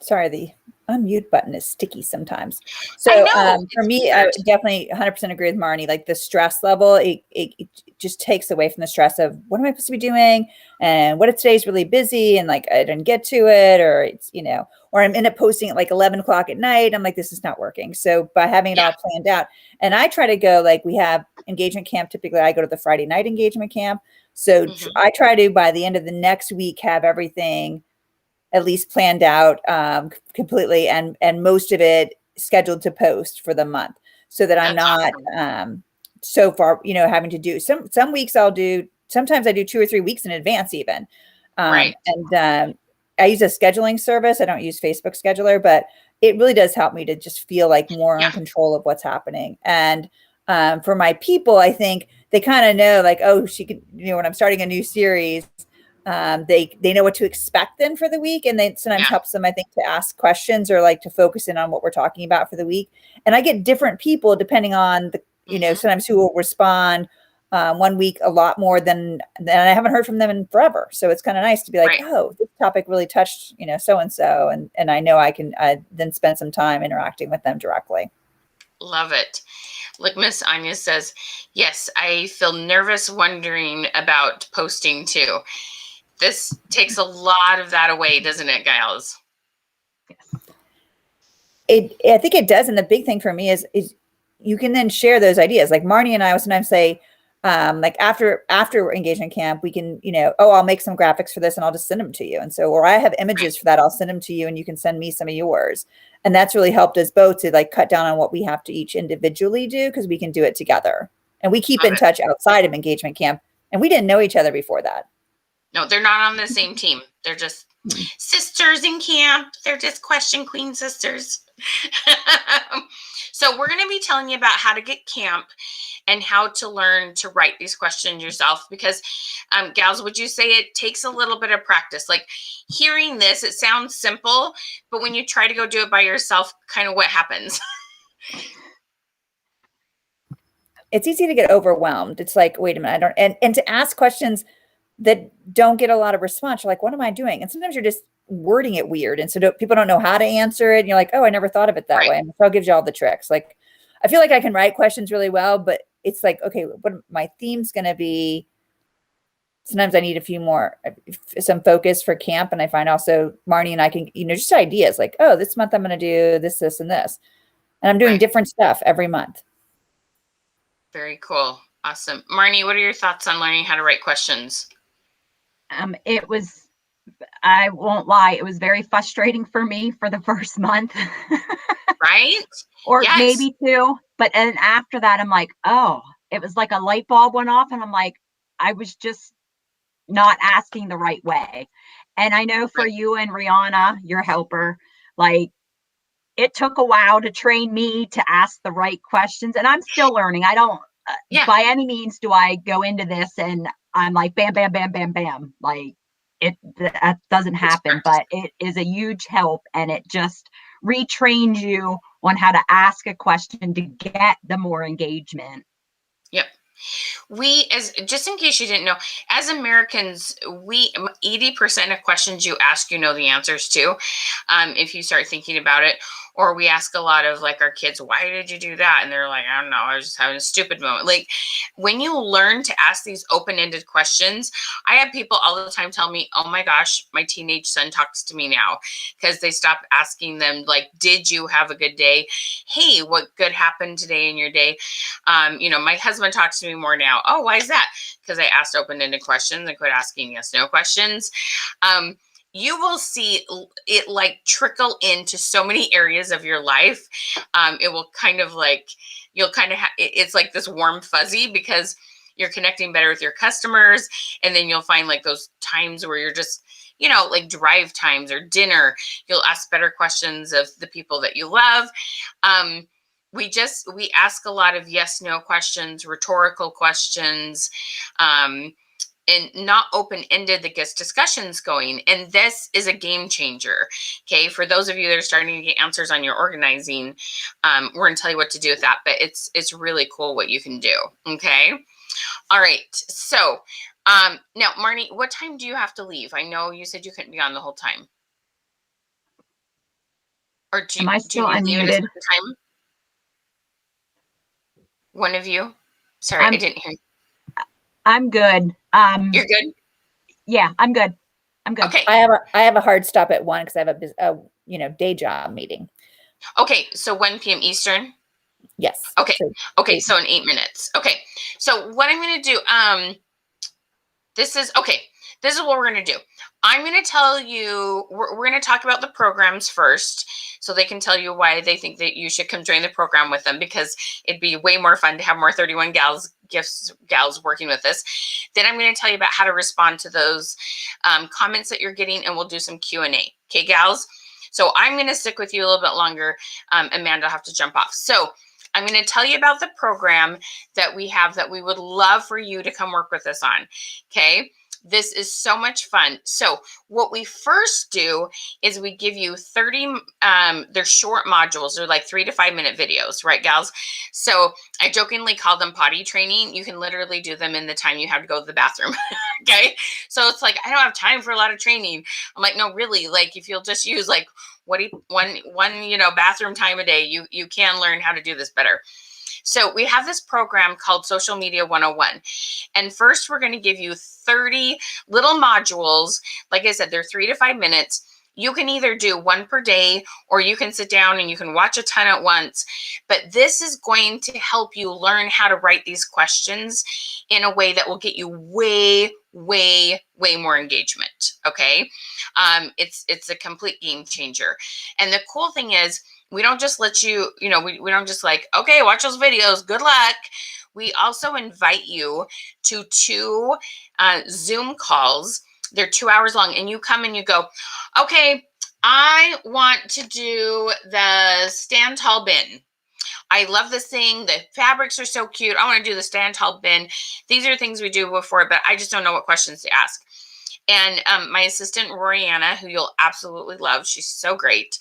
Sorry, the unmute button is sticky sometimes. So for me, I definitely 100% agree with Marnie. Like, the stress level, it just takes away from the stress of, what am I supposed to be doing? And what if today's really busy and like I didn't get to it, or it's, or I'm end up posting at like 11 o'clock at night. I'm like, this is not working. So by having it all planned out, and I try to go, like, we have engagement camp. Typically I go to the Friday night engagement camp. So I try to, by the end of the next week, have everything at least planned out completely, and most of it scheduled to post for the month, so that I'm not so far, having to do some weeks sometimes I do 2 or 3 weeks in advance even. Right. And I use a scheduling service. I don't use Facebook Scheduler, but it really does help me to just feel like more in control of what's happening. And for my people, I think they kind of know, like, oh, she could, when I'm starting a new series, they know what to expect then for the week, and they sometimes helps them, I think, to ask questions or like to focus in on what we're talking about for the week. And I get different people depending on the, sometimes who will respond one week a lot more than I haven't heard from them in forever. So it's kind of nice to be like, oh, this topic really touched, so-and-so. And I know I can then spend some time interacting with them directly. Love it. Like Miss Anya says, yes, I feel nervous wondering about posting too. This takes a lot of that away, doesn't it, gals? I think it does. And the big thing for me is you can then share those ideas. Like Marnie and I will sometimes say, like after engagement camp, we can, oh, I'll make some graphics for this and I'll just send them to you. And so, or I have images for that, I'll send them to you and you can send me some of yours. And that's really helped us both to like cut down on what we have to each individually do, because we can do it together. And we keep in touch outside of engagement camp. And we didn't know each other before that. No, they're not on the same team. They're just sisters in camp. They're just question queen sisters. So we're going to be telling you about how to get camp and how to learn to write these questions yourself, because gals, would you say it takes a little bit of practice? Like hearing this, it sounds simple, but when you try to go do it by yourself, kind of what happens? It's easy to get overwhelmed. It's like, wait a minute, and to ask questions that don't get a lot of response. You're like, what am I doing? And sometimes you're just wording it weird. And so people don't know how to answer it. And you're like, oh, I never thought of it that way. And Michelle gives you all the tricks. Like, I feel like I can write questions really well, but it's like, okay, what my theme's going to be. Sometimes I need some focus for camp. And I find also Marnie and I can, just ideas like, oh, this month I'm going to do this, this, and this. And I'm doing different stuff every month. Very cool. Awesome. Marnie, what are your thoughts on learning how to write questions? I won't lie, it was very frustrating for me for the first month. Right? Or maybe two. But and after that, I'm like, oh, it was like a light bulb went off. And I'm like, I was just not asking the right way. And I know for you and Rihanna, your helper, like it took a while to train me to ask the right questions. And I'm still learning. I don't, by any means, do I go into this and I'm like, bam, bam, bam, bam, bam. Like that doesn't happen, but it is a huge help. And it just retrains you on how to ask a question to get the more engagement. Yep. Just in case you didn't know, as Americans, 80% of questions you ask, the answers to, if you start thinking about it. Or we ask a lot of like our kids, why did you do that? And they're like, I don't know, I was just having a stupid moment. Like when you learn to ask these open-ended questions, I have people all the time tell me, oh my gosh, my teenage son talks to me now, because they stop asking them like, did you have a good day? Hey, what good happened today in your day? My husband talks to me more now. Oh, why is that? Because I asked open-ended questions and quit asking yes/no questions. You will see it like trickle into so many areas of your life. It will kind of like, it's like this warm fuzzy, because you're connecting better with your customers. And then you'll find like those times where you're just, like drive times or dinner, you'll ask better questions of the people that you love. We ask a lot of yes/no questions, rhetorical questions, and not open-ended that gets discussions going. And this is a game changer. Okay. For those of you that are starting to get answers on your organizing, we're going to tell you what to do with that, but it's really cool what you can do. Okay. All right. So now, Marnie, what time do you have to leave? I know you said you couldn't be on the whole time. Or am I still unmuted? Time? One of you? Sorry, I didn't hear you. I'm good. You're good? Yeah, I'm good. Okay. I have a hard stop at 1 because I have a day job meeting. Okay, so 1 p.m. Eastern? Yes. Okay, so in 8 minutes. Okay, so what I'm going to do, this is what we're going to do. I'm going to tell you, we're going to talk about the programs first, so they can tell you why they think that you should come join the program with them, because it'd be way more fun to have more 31 gals working with us. Then I'm going to tell you about how to respond to those comments that you're getting, and we'll do some Q&A. Okay, gals? So I'm going to stick with you a little bit longer. Amanda will have to jump off. So I'm going to tell you about the program that we have that we would love for you to come work with us on. Okay. This is so much fun. So what we first do is we give you 30, they're short modules. They're like 3 to 5 minute videos, right, gals? So I jokingly call them potty training. You can literally do them in the time you have to go to the bathroom. Okay. So it's like, I don't have time for a lot of training. I'm like, no, really, like if you'll just use like one bathroom time a day, you can learn how to do this better. So we have this program called Social Media 101. And first, we're going to give you 30 little modules. Like I said, they're 3 to 5 minutes. You can either do one per day, or you can sit down and you can watch a ton at once. But this is going to help you learn how to write these questions in a way that will get you way, way, way more engagement. Okay. It's a complete game changer. And the cool thing is, we don't just let you, we don't just like, okay, watch those videos, good luck. We also invite you to 2 Zoom calls. They're 2 hours long, and you come and you go, okay, I want to do the stand tall bin. I love this thing. The fabrics are so cute. I want to do the stand tall bin. These are things we do before, but I just don't know what questions to ask. And my assistant, Rorianna, who you'll absolutely love, she's so great.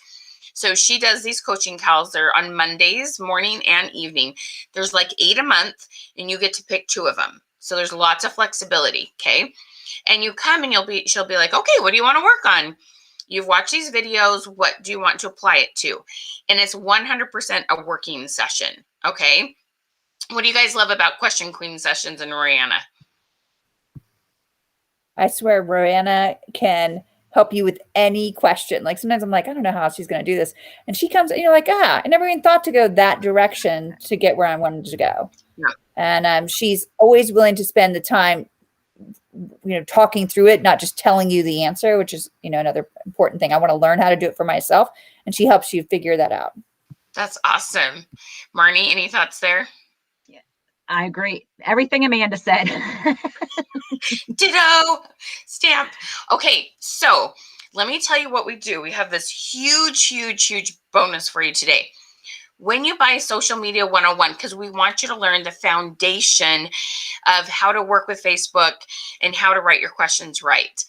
So she does these coaching calls. They're on Mondays, morning and evening. There's like 8 a month, and you get to pick 2 of them. So there's lots of flexibility, okay? And you come and she'll be like, okay, what do you want to work on? You've watched these videos. What do you want to apply it to? And it's 100% a working session, okay? What do you guys love about Question Queen sessions and Rorianna? I swear Roanna can help you with any question. Like sometimes I'm like, I don't know how she's going to do this. And she comes and you're like, I never even thought to go that direction to get where I wanted to go. Yeah. And she's always willing to spend the time, talking through it, not just telling you the answer, which is, another important thing. I want to learn how to do it for myself. And she helps you figure that out. That's awesome. Marnie, any thoughts there? Yeah, I agree. Everything Amanda said. Ditto. Stamp. Okay, so let me tell you what we do. We have this huge, huge, huge bonus for you today. When you buy Social Media 101, because we want you to learn the foundation of how to work with Facebook and how to write your questions right,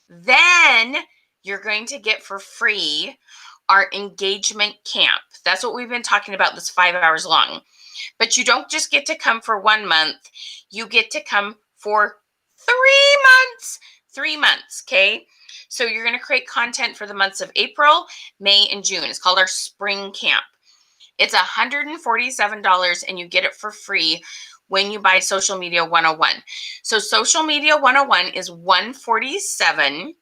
then you're going to get for free our engagement camp. That's what we've been talking about, this 5 hours long. But you don't just get to come for 1 month. You get to come for 3 months. 3 months, okay? So you're going to create content for the months of April, May, and June. It's called our spring camp. It's $147, and you get it for free when you buy Social Media 101. So Social Media 101 is $147.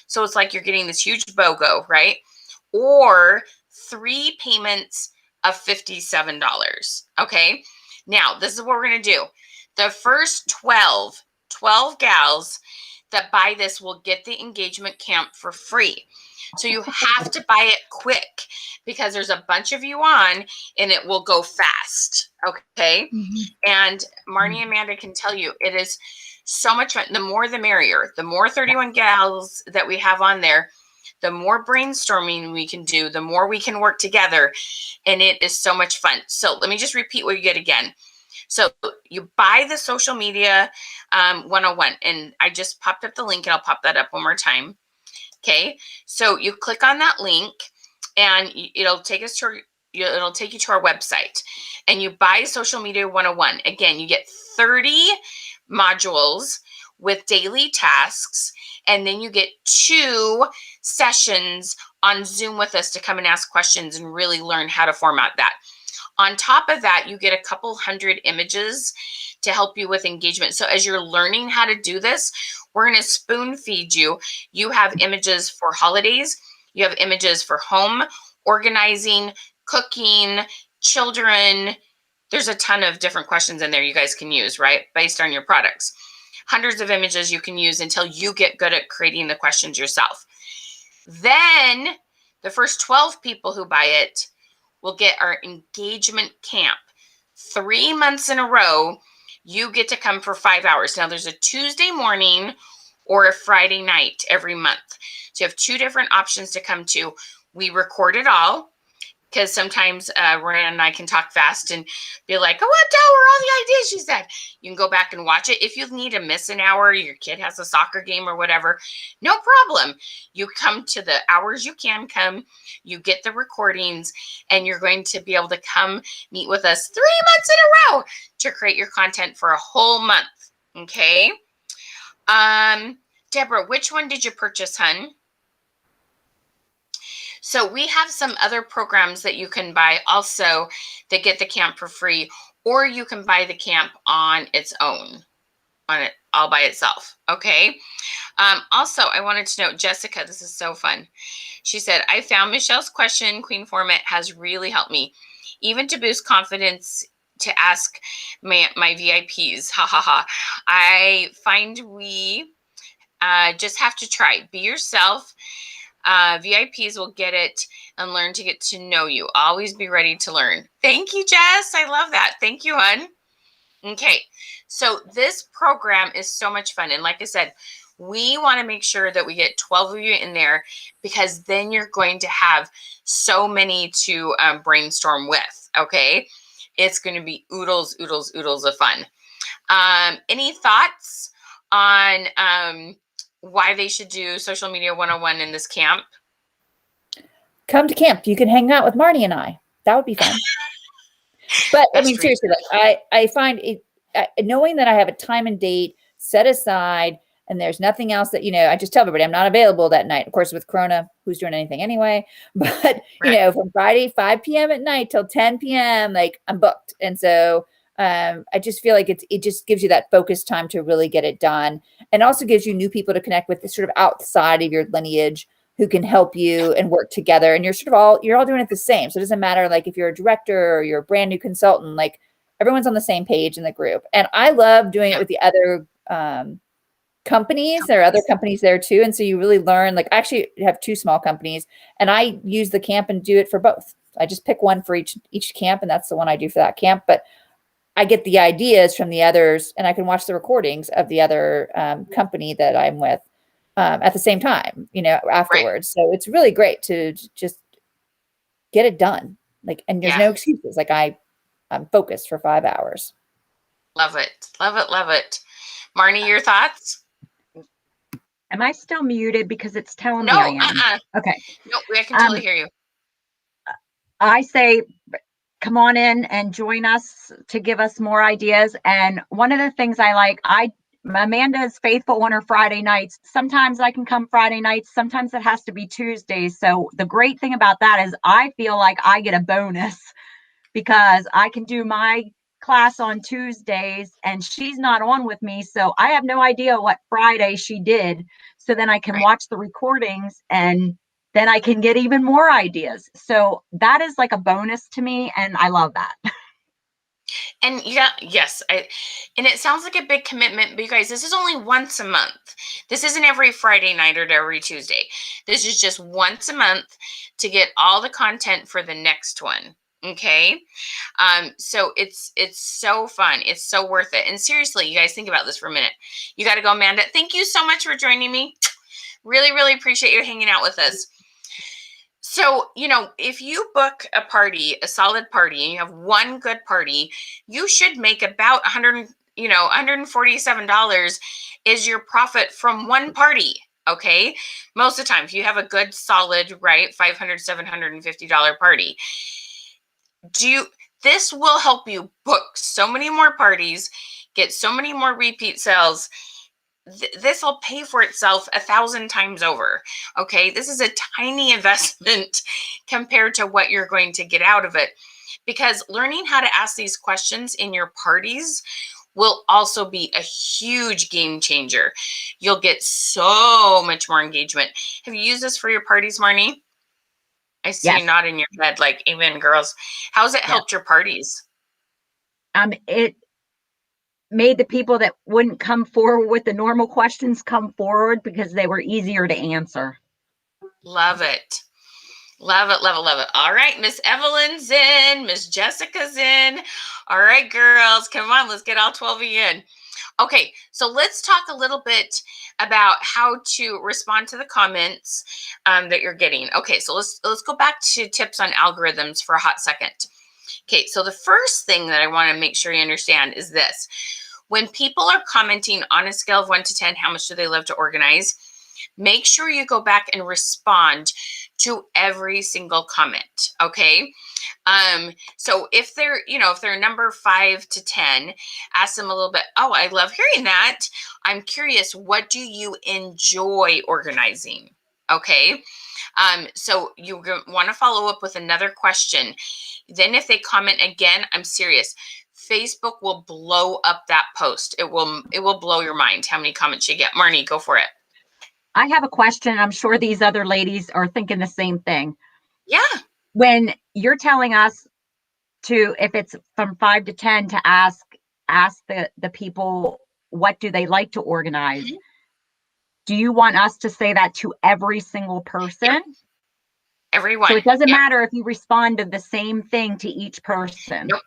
So it's like you're getting this huge BOGO, right? Or 3 payments of $57. Okay. Now, this is what we're going to do. The first 12 gals that buy this will get the engagement camp for free. So you have to buy it quick because there's a bunch of you on and it will go fast. Okay. Mm-hmm. And Marnie and Amanda can tell you it is so much fun. The more the merrier. The more 31 gals that we have on there, the more brainstorming we can do, the more we can work together. And it is so much fun. So let me just repeat what you get again. So you buy the Social Media 101, and I just popped up the link, and I'll pop that up one more time. Okay, so you click on that link, and it'll take you to our website, and you buy Social Media 101. Again, you get 30 modules with daily tasks, and then you get 2 sessions on Zoom with us to come and ask questions and really learn how to format that. On top of that, you get a couple hundred images to help you with engagement. So as you're learning how to do this, we're going to spoon feed you. You have images for holidays. You have images for home, organizing, cooking, children. There's a ton of different questions in there you guys can use, right? Based on your products. Hundreds of images you can use until you get good at creating the questions yourself. Then the first 12 people who buy it will get our engagement camp. 3 months in a row, you get to come for 5 hours. Now there's a Tuesday morning or a Friday night every month. So you have 2 different options to come to. We record it all, because sometimes Ryan and I can talk fast and be like, oh, what were all the ideas she said? You can go back and watch it. If you need to miss an hour, your kid has a soccer game or whatever, no problem. You come to the hours you can come, you get the recordings, and you're going to be able to come meet with us 3 months in a row to create your content for a whole month, okay? Deborah, which one did you purchase, hun? So we have some other programs that you can buy also that get the camp for free, or you can buy the camp on its own, on it all by itself. Okay. Also, I wanted to note, Jessica, this is so fun. She said, I found Michelle's question queen format has really helped me, even to boost confidence to ask my VIPs. Ha ha ha. I find we just have to try. Be yourself. VIPs will get it and learn to get to know you. Always be ready to learn. Thank you, Jess. I love that. Thank you, hon. Okay, so this program is so much fun. And like I said, we want to make sure that we get 12 of you in there, because then you're going to have so many to brainstorm with, okay? It's going to be oodles, oodles, oodles of fun. Any thoughts on why they should do Social Media 101 in this camp? Come to camp. You can hang out with Marnie and I. That would be fun. But I mean, seriously, like, I find it, knowing that I have a time and date set aside, and there's nothing else that, I just tell everybody I'm not available that night. Of course, with Corona, who's doing anything anyway? But, from Friday, 5 p.m. at night till 10 p.m., like, I'm booked. And so I just feel like it just gives you that focused time to really get it done. And also gives you new people to connect with, sort of outside of your lineage, who can help you and work together. And you're all doing it the same. So it doesn't matter, like, if you're a director or you're a brand new consultant, like, everyone's on the same page in the group. And I love doing it with the other companies. There are other companies there too. And so you really learn, like, I actually have 2 small companies, and I use the camp and do it for both. I just pick one for each camp, and that's the one I do for that camp. But I get the ideas from the others, and I can watch the recordings of the other company that I'm with at the same time, afterwards. So it's really great to just get it done. Like, and there's no excuses. Like, I'm focused for 5 hours. Love it. Love it. Love it. Marnie, your thoughts? Am I still muted because it's telling me I am? Okay. No, I can totally hear you. I say, come on in and join us to give us more ideas. And one of the things I like, Amanda is faithful on her Friday nights. Sometimes I can come Friday nights. Sometimes it has to be Tuesdays. So the great thing about that is I feel like I get a bonus, because I can do my class on Tuesdays and she's not on with me. So I have no idea what Friday she did. So then I can watch the recordings, and then I can get even more ideas. So that is like a bonus to me. And I love that. And yes. And it sounds like a big commitment, but you guys, this is only once a month. This isn't every Friday night or every Tuesday. This is just once a month to get all the content for the next one. Okay. So it's so fun. It's so worth it. And seriously, you guys, think about this for a minute. You got to go, Amanda. Thank you so much for joining me. Really, really appreciate you hanging out with us. So, if you book a party, a solid party, and you have one good party, you should make about $147 is your profit from one party. Okay. Most of the time, if you have a good, solid, right, $500, $750 party, this will help you book so many more parties, get so many more repeat sales. This will pay for itself 1,000 times over. Okay. This is a tiny investment compared to what you're going to get out of it, because learning how to ask these questions in your parties will also be a huge game changer. You'll get so much more engagement. Have you used this for your parties, Marnie? I see you nodding your head like, amen, girls. How's it helped your parties? It made the people that wouldn't come forward with the normal questions come forward, because they were easier to answer. Love it. Love it, love it, love it. All right, Miss Evelyn's in, Miss Jessica's in. All right, girls, come on, let's get all 12 of you in. Okay, so let's talk a little bit about how to respond to the comments that you're getting. Okay, so let's go back to tips on algorithms for a hot second. Okay, so the first thing that I want to make sure you understand is this. When people are commenting on a scale of 1 to 10, how much do they love to organize? Make sure you go back and respond to every single comment, okay? So if they're, if they're number 5 to 10, ask them a little bit, oh, I love hearing that. I'm curious, what do you enjoy organizing? Okay. So you want to follow up with another question. Then if they comment again, I'm serious, Facebook will blow up that post. It will blow your mind how many comments you get. Marnie, go for it. I have a question. I'm sure these other ladies are thinking the same thing. Yeah. When you're telling us to, if it's from 5 to 10, to ask the people, what do they like to organize? Mhm. Do you want us to say that to every single person? Yep. Everyone. So it doesn't Yep. matter if you respond to the same thing to each person. Nope.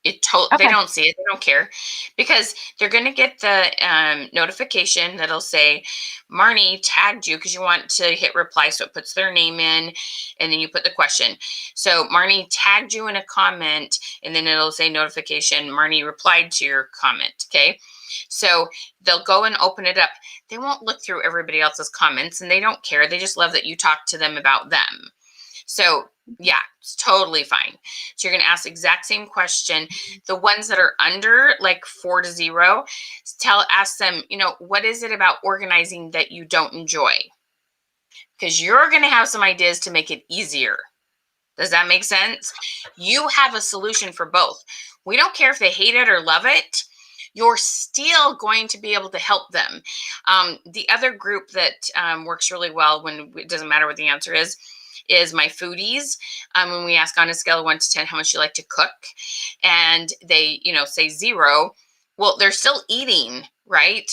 They Okay. don't see it. They don't care, because they're going to get the notification that'll say Marnie tagged you, because you want to hit reply. So it puts their name in, and then you put the question. So Marnie tagged you in a comment, and then it'll say notification, Marnie replied to your comment. Okay. So they'll go and open it up. They won't look through everybody else's comments, and they don't care. They just love that you talk to them about them. So yeah, it's totally fine. So you're going to ask the exact same question. The ones that are under like 4 to 0, ask them, what is it about organizing that you don't enjoy? Because you're going to have some ideas to make it easier. Does that make sense? You have a solution for both. We don't care if they hate it or love it. You're still going to be able to help them. The other group that works really well, when it doesn't matter what the answer is my foodies. When we ask on a scale of 1 to 10 how much you like to cook, and they say 0, well, they're still eating, right?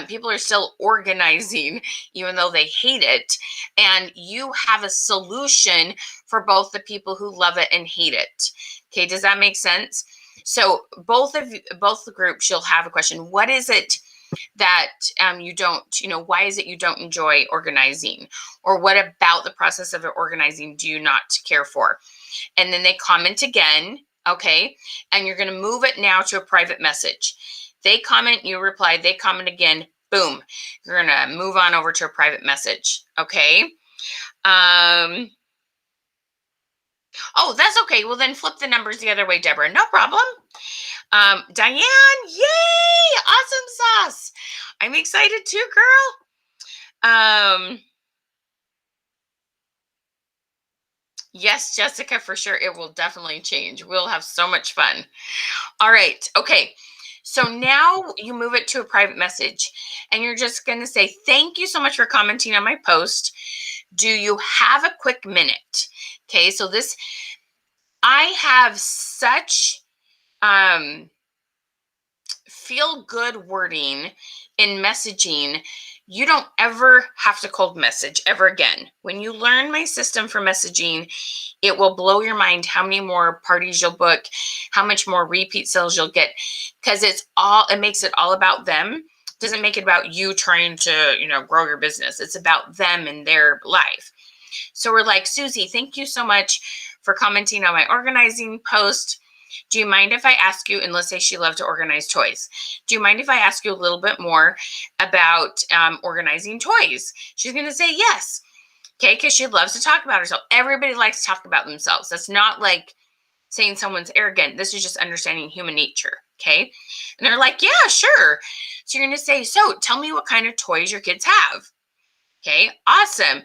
People are still organizing even though they hate it, and you have a solution for both the people who love it and hate it. Okay, does that make sense? So both the groups, you'll have a question. What is it that you don't, why is it you don't enjoy organizing? Or what about the process of organizing do you not care for? And then they comment again, okay? And you're going to move it now to a private message. They comment, you reply, they comment again, boom. You're going to move on over to a private message, okay? Oh, that's okay. Well, then flip the numbers the other way, Deborah. No problem. Diane, yay! Awesome sauce. I'm excited too, girl. Yes, Jessica, for sure. It will definitely change. We'll have so much fun. All right. Okay. So now you move it to a private message, and you're just going to say, thank you so much for commenting on my post. Do you have a quick minute? Okay. So I have such feel good wording in messaging. You don't ever have to cold message ever again. When you learn my system for messaging, it will blow your mind how many more parties you'll book, how much more repeat sales you'll get, because it makes it all about them. It doesn't make it about you trying to, grow your business. It's about them and their life. So we're like, Susie, thank you so much for commenting on my organizing post. Do you mind if I ask you, and let's say she loved to organize toys. Do you mind if I ask you a little bit more about organizing toys? She's going to say yes. Okay, because she loves to talk about herself. Everybody likes to talk about themselves. That's not like saying someone's arrogant. This is just understanding human nature. Okay, and they're like, yeah, sure. So you're going to say, so tell me what kind of toys your kids have. Okay, awesome.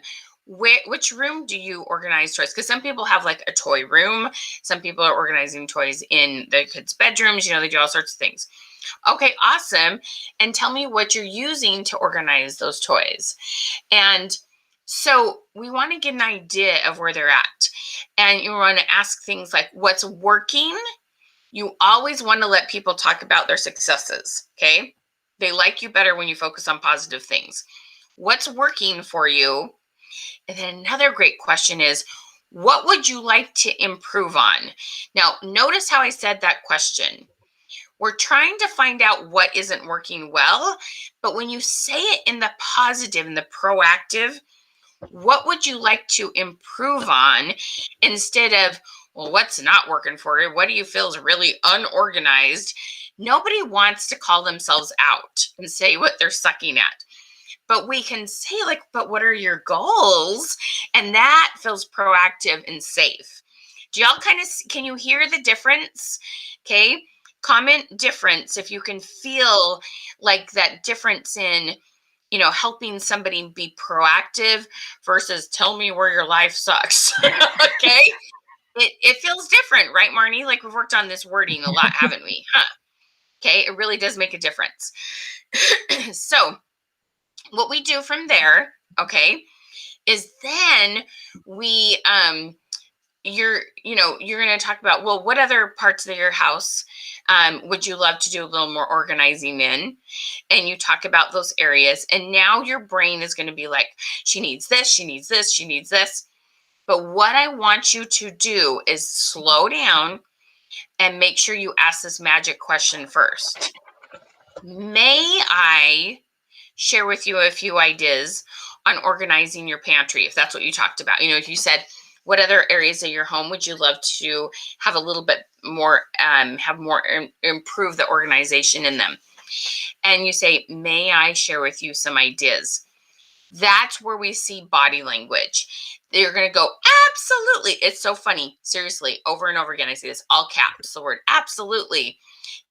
Which room do you organize toys? Because some people have like a toy room. Some people are organizing toys in the kids' bedrooms. They do all sorts of things. Okay, awesome. And tell me what you're using to organize those toys. And so we want to get an idea of where they're at. And you want to ask things like, what's working? You always want to let people talk about their successes, okay? They like you better when you focus on positive things. What's working for you? And then another great question is, what would you like to improve on? Now, notice how I said that question. We're trying to find out what isn't working well, but when you say it in the positive and the proactive, what would you like to improve on, instead of, well, what's not working for you? What do you feel is really unorganized? Nobody wants to call themselves out and say what they're sucking at. But we can say, like, but what are your goals? And that feels proactive and safe. Do y'all can you hear the difference? Okay. Comment difference if you can feel like that difference in, helping somebody be proactive versus tell me where your life sucks. Okay. It feels different, right, Marnie? Like, we've worked on this wording a lot, haven't we? Huh. Okay. It really does make a difference. So what we do from there okay, is then we you're going to talk about, well, what other parts of your house would you love to do a little more organizing in? And you talk about those areas, and now your brain is going to be like, she needs this, she needs this, she needs this. But what I want you to do is slow down and make sure you ask this magic question first. May I share with you a few ideas on organizing your pantry, if that's what you talked about? If you said, what other areas of your home would you love to have a little bit more, improve the organization in them? And you say, may I share with you some ideas? That's where we see body language. They're going to go, absolutely. It's so funny. Seriously, over and over again, I see this, all caps, the word absolutely.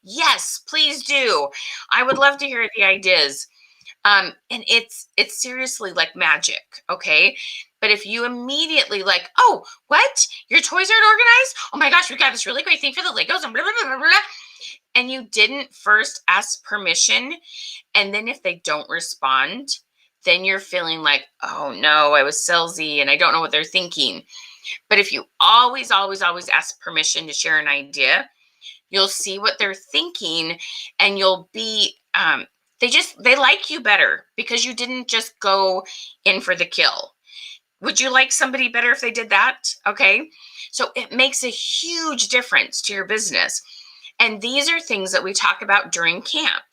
Yes, please do. I would love to hear the ideas. And it's seriously like magic, okay? But if you immediately like, oh, what? Your toys aren't organized? Oh my gosh, we got this really great thing for the Legos and blah, blah, blah, blah, blah. And you didn't first ask permission. And then if they don't respond, then you're feeling like, oh no, I was salesy and I don't know what they're thinking. But if you always, always, always ask permission to share an idea, you'll see what they're thinking, and you'll be, they like you better because you didn't just go in for the kill. Would you like somebody better if they did that? Okay. So it makes a huge difference to your business. And these are things that we talk about during camp.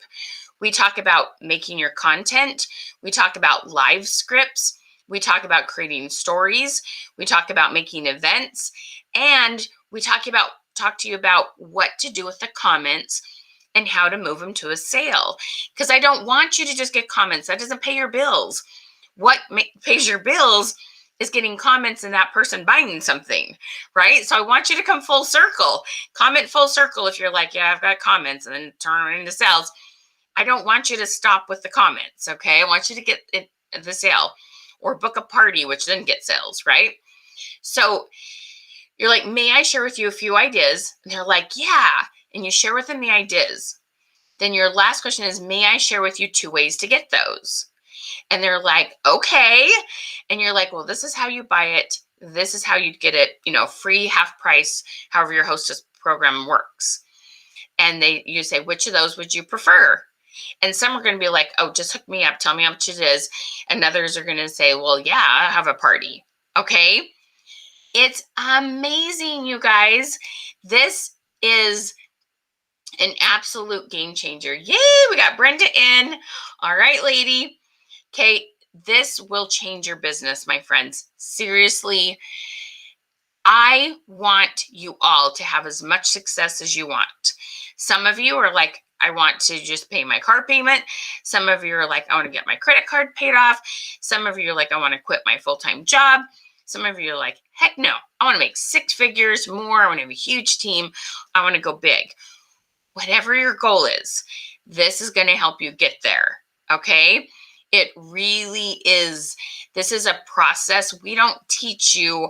We talk about making your content. We talk about live scripts. We talk about creating stories. We talk about making events. And we talk to you about what to do with the comments and how to move them to a sale. Because I don't want you to just get comments. That doesn't pay your bills. What pays your bills is getting comments and that person buying something, right? So I want you to come full circle. Comment full circle if you're like, yeah, I've got comments, and then turn it into sales. I don't want you to stop with the comments, okay? I want you to get it, the sale, or book a party, which then get sales, right? So you're like, may I share with you a few ideas? And they're like, yeah. And you share with them the ideas. Then your last question is, may I share with you 2 ways to get those? And they're like, okay. And you're like, well, this is how you buy it. This is how you get it, free, half price, however your hostess program works. And you say, which of those would you prefer? And some are going to be like, oh, just hook me up. Tell me how much it is. And others are going to say, well, yeah, I have a party. Okay. It's amazing, you guys. This is an absolute game changer. Yay, we got Brenda in. All right, lady. Okay, this will change your business, my friends. Seriously, I want you all to have as much success as you want. Some of you are like, I want to just pay my car payment. Some of you are like, I want to get my credit card paid off. Some of you are like, I want to quit my full-time job. Some of you are like, heck no, I want to make 6 figures more. I want to have a huge team. I want to go big. Whatever your goal is, this is going to help you get there. Okay. It really is. This is a process. We don't teach you.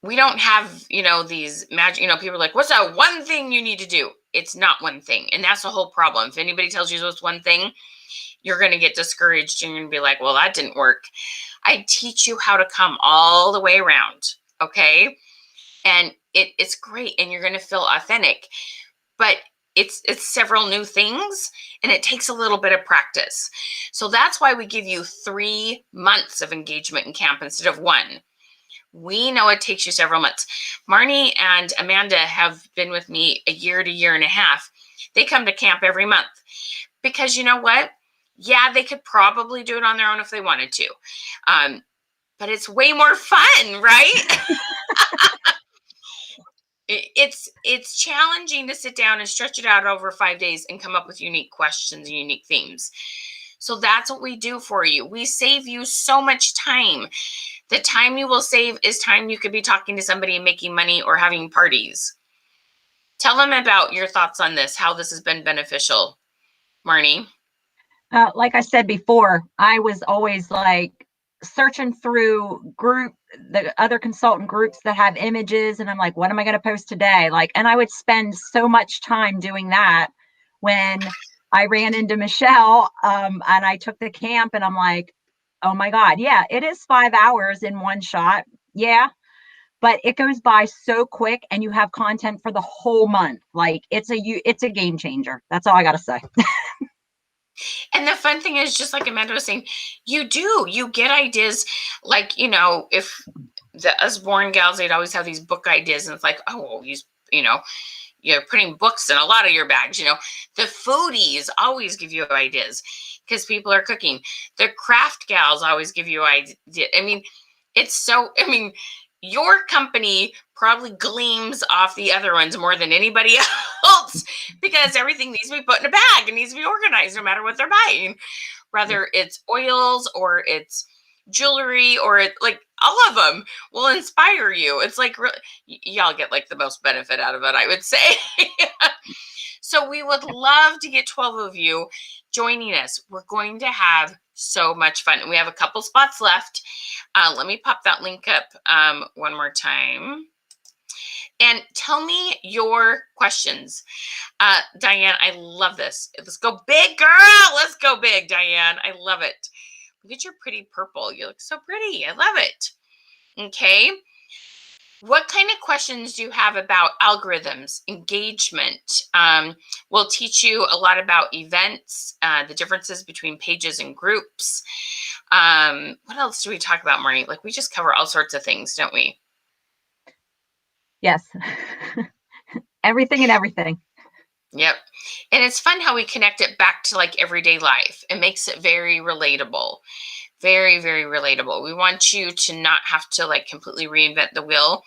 We don't have, these magic, people are like, what's that one thing you need to do? It's not one thing. And that's the whole problem. If anybody tells you what's one thing, you're going to get discouraged and you're going to be like, well, that didn't work. I teach you how to come all the way around. Okay. And it's great. And you're going to feel authentic, but it's several new things, and it takes a little bit of practice. So that's why we give you 3 months of engagement in camp instead of 1. We know it takes you several months. Marnie and Amanda have been with me a year to year and a half. They come to camp every month because you know what? Yeah, they could probably do it on their own if they wanted to. But it's way more fun, right? It's challenging to sit down and stretch it out over 5 days and come up with unique questions and unique themes. So that's what we do for you. We save you so much time. The time you will save is time you could be talking to somebody and making money or having parties. Tell them about your thoughts on this, how this has been beneficial, Marnie. Like I said before, I was always like searching through the other consultant groups that have images, and I'm like, what am I going to post today? And I would spend so much time doing that when I ran into Michelle, and I took the camp, and I'm like, Oh my God. Yeah, it is 5 hours in one shot. Yeah. But it goes by so quick and you have content for the whole month. Like it's a game changer. That's all I gotta say. And the fun thing is, just like Amanda was saying, you get ideas. Like, if the us born gals, they'd always have these book ideas, and it's like, oh, well, you know, you're putting books in a lot of your bags. The foodies always give you ideas because people are cooking. The craft gals always give you ideas. Your company probably gleams off the other ones more than anybody else because everything needs to be put in a bag and needs to be organized no matter what they're buying, whether it's oils or it's jewelry or like all of them will inspire you. It's like y'all get like the most benefit out of it, I would say. So we would love to get 12 of you joining us. We're going to have so much fun. And we have a couple spots left. Let me pop that link up one more time. And tell me your questions. Diane, I love this. Let's go big, girl. Let's go big, Diane. I love it. Look at your pretty purple. You look so pretty. I love it. Okay. What kind of questions do you have about algorithms, engagement? We'll teach you a lot about events, the differences between pages and groups. What else do we talk about, Marnie? Like, we just cover all sorts of things, don't we? Yes. Everything and everything. Yep. And it's fun how we connect it back to like everyday life. It makes it very relatable. Very, very relatable. We want you to not have to like completely reinvent the wheel,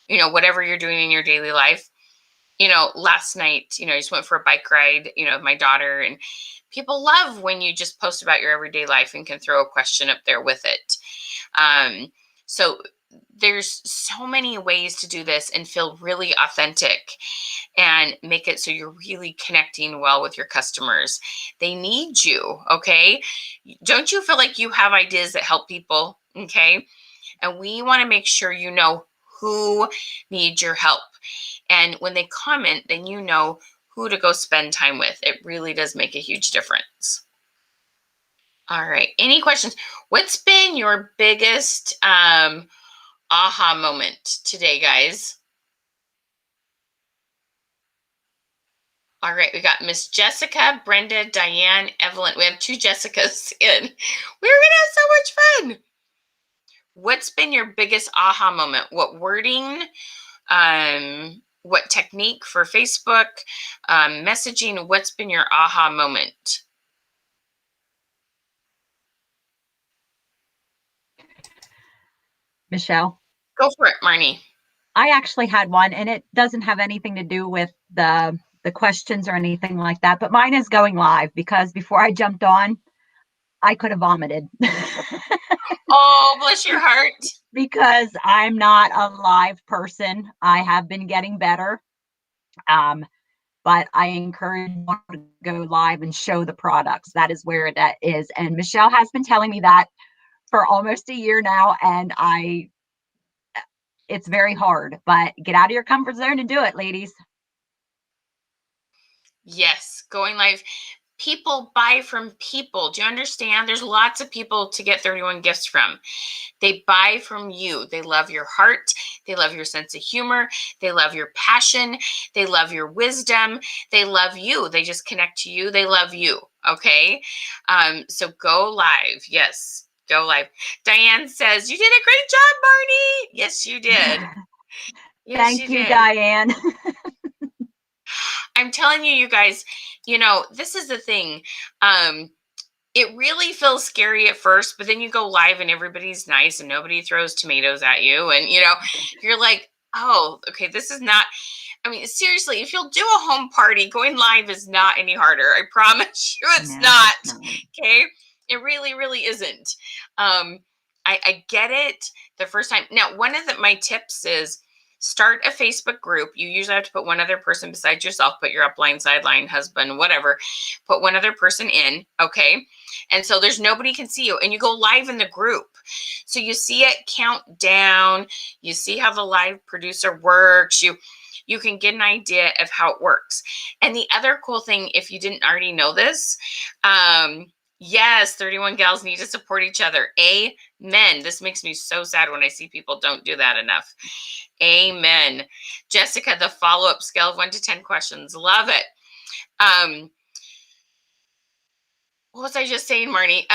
whatever you're doing in your daily life. Last night, I just went for a bike ride, with my daughter, and people love when you just post about your everyday life and can throw a question up there with it. So there's so many ways to do this and feel really authentic and make it so you're really connecting well with your customers. They need you, okay? Don't you feel like you have ideas that help people, okay? And we want to make sure you know who needs your help. And when they comment, then you know who to go spend time with. It really does make a huge difference. All right. Any questions? What's been your biggest aha moment today, guys? All right, we got Miss Jessica, Brenda, Diane, Evelyn. We have 2 Jessicas in. We're gonna have so much fun. What's been your biggest aha moment? What wording? What technique for Facebook? Messaging? What's been your aha moment? Michelle? Go for it, Marnie. I actually had one, and it doesn't have anything to do with the questions or anything like that, but mine is going live because before I jumped on, I could have vomited. Oh, bless your heart. Because I'm not a live person. I have been getting better. But I encourage you to go live and show the products. That is where that is. And Michelle has been telling me that for almost a year now, and it's very hard, but get out of your comfort zone and do it, ladies. Yes, going live. People buy from people. Do you understand? There's lots of people to get 31 gifts from. They buy from you. They love your heart. They love your sense of humor. They love your passion. They love your wisdom. They love you. They just connect to you. They love you. Okay. So go live. Yes, go live. Diane says, you did a great job, Marnie. Yes, you did. Yes, Thank you, Diane. I'm telling you, you guys, this is the thing. It really feels scary at first, but then you go live and everybody's nice and nobody throws tomatoes at you. And, you're like, oh, okay, this is not, seriously, if you'll do a home party, going live is not any harder. I promise you it's not. Okay. It really, really isn't. I get it the first time. Now, one of my tips is, start a Facebook group. You usually have to put one other person besides yourself, put your upline, sideline, husband, whatever, put one other person in. Okay. And so there's nobody can see you, and you go live in the group. So you see it count down. You see how the live producer works. You can get an idea of how it works. And the other cool thing, if you didn't already know this, Yes, 31 gals need to support each other. Amen. This makes me so sad when I see people don't do that enough. Amen. Jessica, the follow-up scale of 1 to 10 questions. Love it. What was I just saying, Marnie?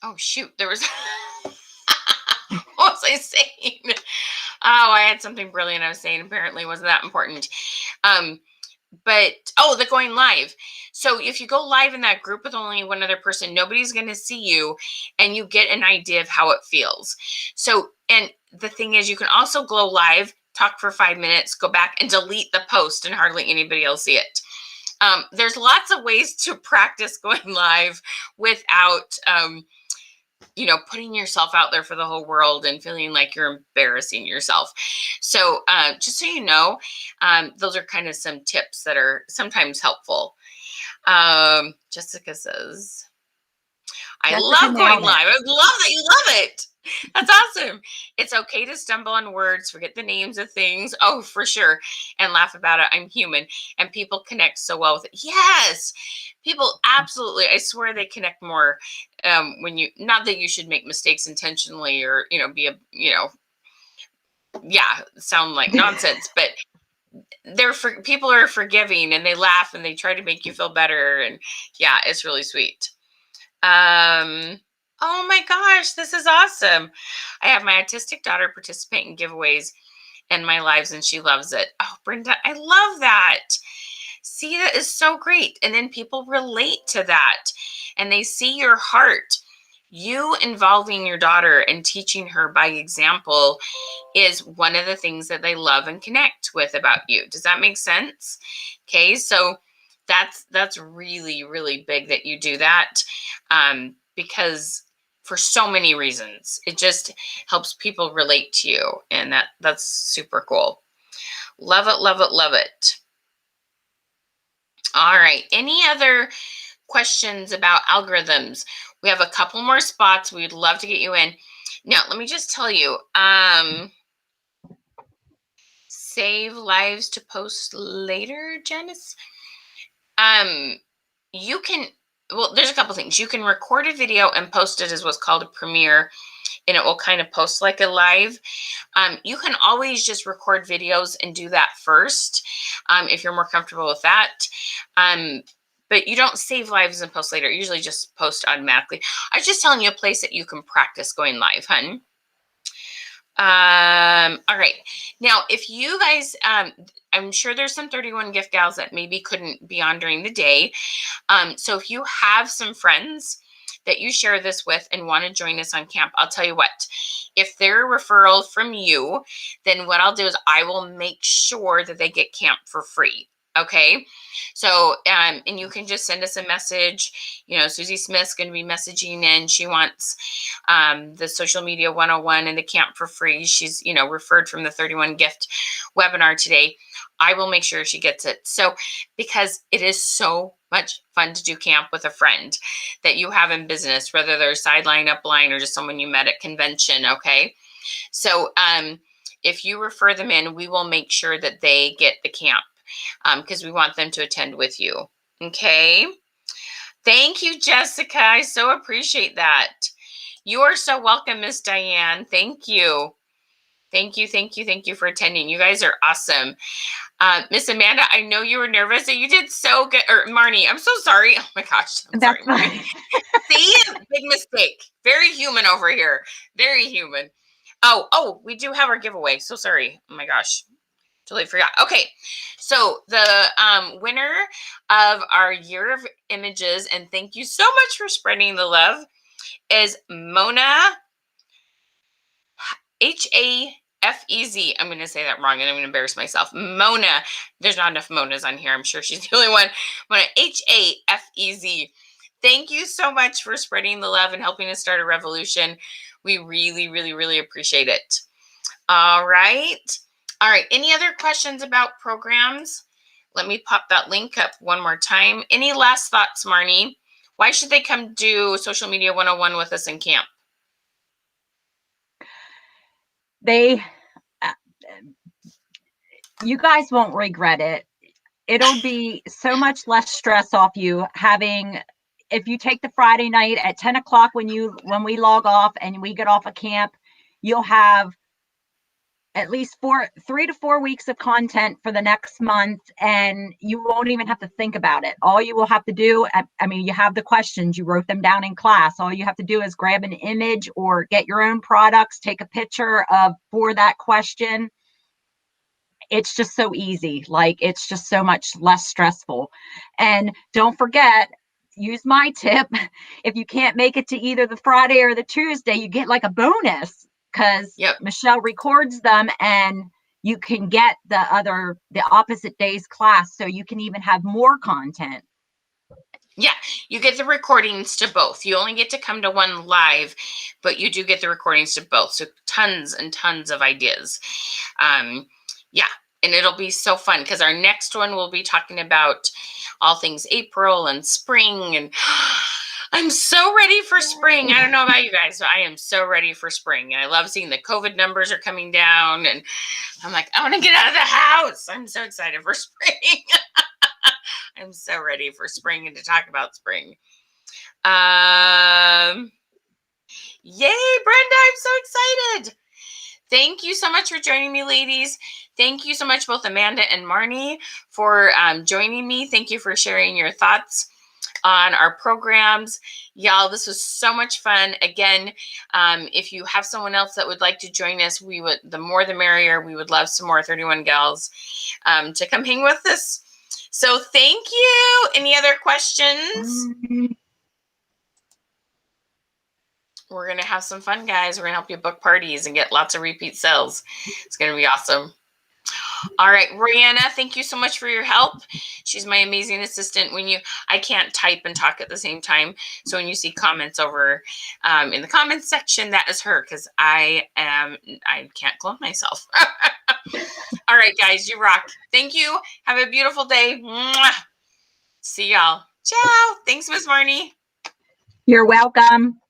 Oh, shoot. There was... What was I saying? Oh, I had something brilliant I was saying. Apparently, it wasn't that important. But the going live. So if you go live in that group with only one other person, nobody's going to see you, and you get an idea of how it feels. So, and the thing is, you can also go live, talk for 5 minutes, go back and delete the post, and hardly anybody will see it. There's lots of ways to practice going live without putting yourself out there for the whole world and feeling like you're embarrassing yourself. So just so you know, those are kind of some tips that are sometimes helpful. Jessica says, I love going live. I love that you love it. That's awesome. It's okay to stumble on words, forget the names of things. Oh, for sure. And laugh about it. I'm human. And people connect so well with it. Yes. People absolutely, I swear they connect more when you, not that you should make mistakes intentionally or, be a, sound like nonsense, but people are forgiving and they laugh and they try to make you feel better. And yeah, it's really sweet. Oh my gosh, this is awesome. I have my autistic daughter participate in giveaways in my lives and she loves it. Oh, Brenda, I love that. See, that is so great. And then people relate to that and they see your heart. You involving your daughter and teaching her by example is one of the things that they love and connect with about you. Does that make sense? Okay, so that's really, really big that you do that because for so many reasons, it just helps people relate to you. And that's super cool. Love it, love it, love it. All right. Any other questions about algorithms? We have a couple more spots. We'd love to get you in. Now, let me just tell you, save lives to post later, Janice. You can, there's a couple things. You can record a video and post it as what's called a premiere, and it will kind of post like a live. You can always just record videos and do that first if you're more comfortable with that. But you don't save lives and post later. You usually just post automatically. I was just telling you a place that you can practice going live, hun. All right. Now, if you guys, I'm sure there's some 31 gift gals that maybe couldn't be on during the day. So if you have some friends that you share this with and want to join us on camp, I'll tell you what, if they're a referral from you, then what I'll do is I will make sure that they get camp for free. Okay. So, and you can just send us a message. Susie Smith's going to be messaging in. She wants the social media 101 and the camp for free. She's, referred from the 31 gift webinar today. I will make sure she gets it. So, because it is so much fun to do camp with a friend that you have in business, whether they're sideline, upline, or just someone you met at convention. Okay. So, if you refer them in, we will make sure that they get the camp. Because we want them to attend with you. Okay. Thank you, Jessica. I so appreciate that. You are so welcome, Miss Diane. Thank you. Thank you, thank you, thank you for attending. You guys are awesome. Miss Amanda, I know you were nervous and you did so good. Or Marnie, I'm so sorry. Oh my gosh. That's fine. See, big mistake. Very human over here. Very human. Oh, we do have our giveaway. So sorry. Oh my gosh. Totally forgot. Okay, so the winner of our Year of Images, and thank you so much for spreading the love, is Mona, H-A-F-E-Z. I'm going to say that wrong, and I'm going to embarrass myself. Mona. There's not enough Monas on here. I'm sure she's the only one. Mona, H-A-F-E-Z. Thank you so much for spreading the love and helping us start a revolution. We really, really, really appreciate it. All right. All right, any other questions about programs? Let me pop that link up one more time. Any last thoughts, Marnie? Why should they come do Social Media 101 with us in camp? You guys won't regret it. it'll be so much less stress off you having, if you take the Friday night at 10 o'clock when we log off and we get off of camp, you'll have at least 3 to 4 weeks of content for the next month, and you won't even have to think about it. All you will have to do, I mean, you have the questions, you wrote them down in class. All you have to do is grab an image or get your own products, take a picture for that question. It's just so easy. Like, it's just so much less stressful. And don't forget, use my tip. If you can't make it to either the Friday or the Tuesday, you get like a bonus, because Michelle records them and you can get the opposite day's class. So you can even have more content. Yeah, you get the recordings to both. You only get to come to one live, but you do get the recordings to both. So tons and tons of ideas. Yeah, and it'll be so fun because our next one will be talking about all things April and spring. And I'm so ready for spring. I don't know about you guys, but I am so ready for spring. And I love seeing the COVID numbers are coming down. And I'm like, I want to get out of the house. I'm so excited for spring. I'm so ready for spring and to talk about spring. Yay, Brenda, I'm so excited. Thank you so much for joining me, ladies. Thank you so much, both Amanda and Marnie, for joining me. Thank you for sharing your thoughts on our programs. Y'all, this was so much fun. Again, if you have someone else that would like to join us, the more the merrier. We would love some more 31 gals to come hang with us. So thank you. Any other questions? We're going to have some fun, guys. We're going to help you book parties and get lots of repeat sales. It's going to be awesome. All right, Rihanna, thank you so much for your help. She's my amazing assistant. I can't type and talk at the same time. So when you see comments over in the comments section, that is her, because I can't clone myself. All right, guys, you rock. Thank you. Have a beautiful day. Mwah. See y'all. Ciao. Thanks, Miss Marnie. You're welcome.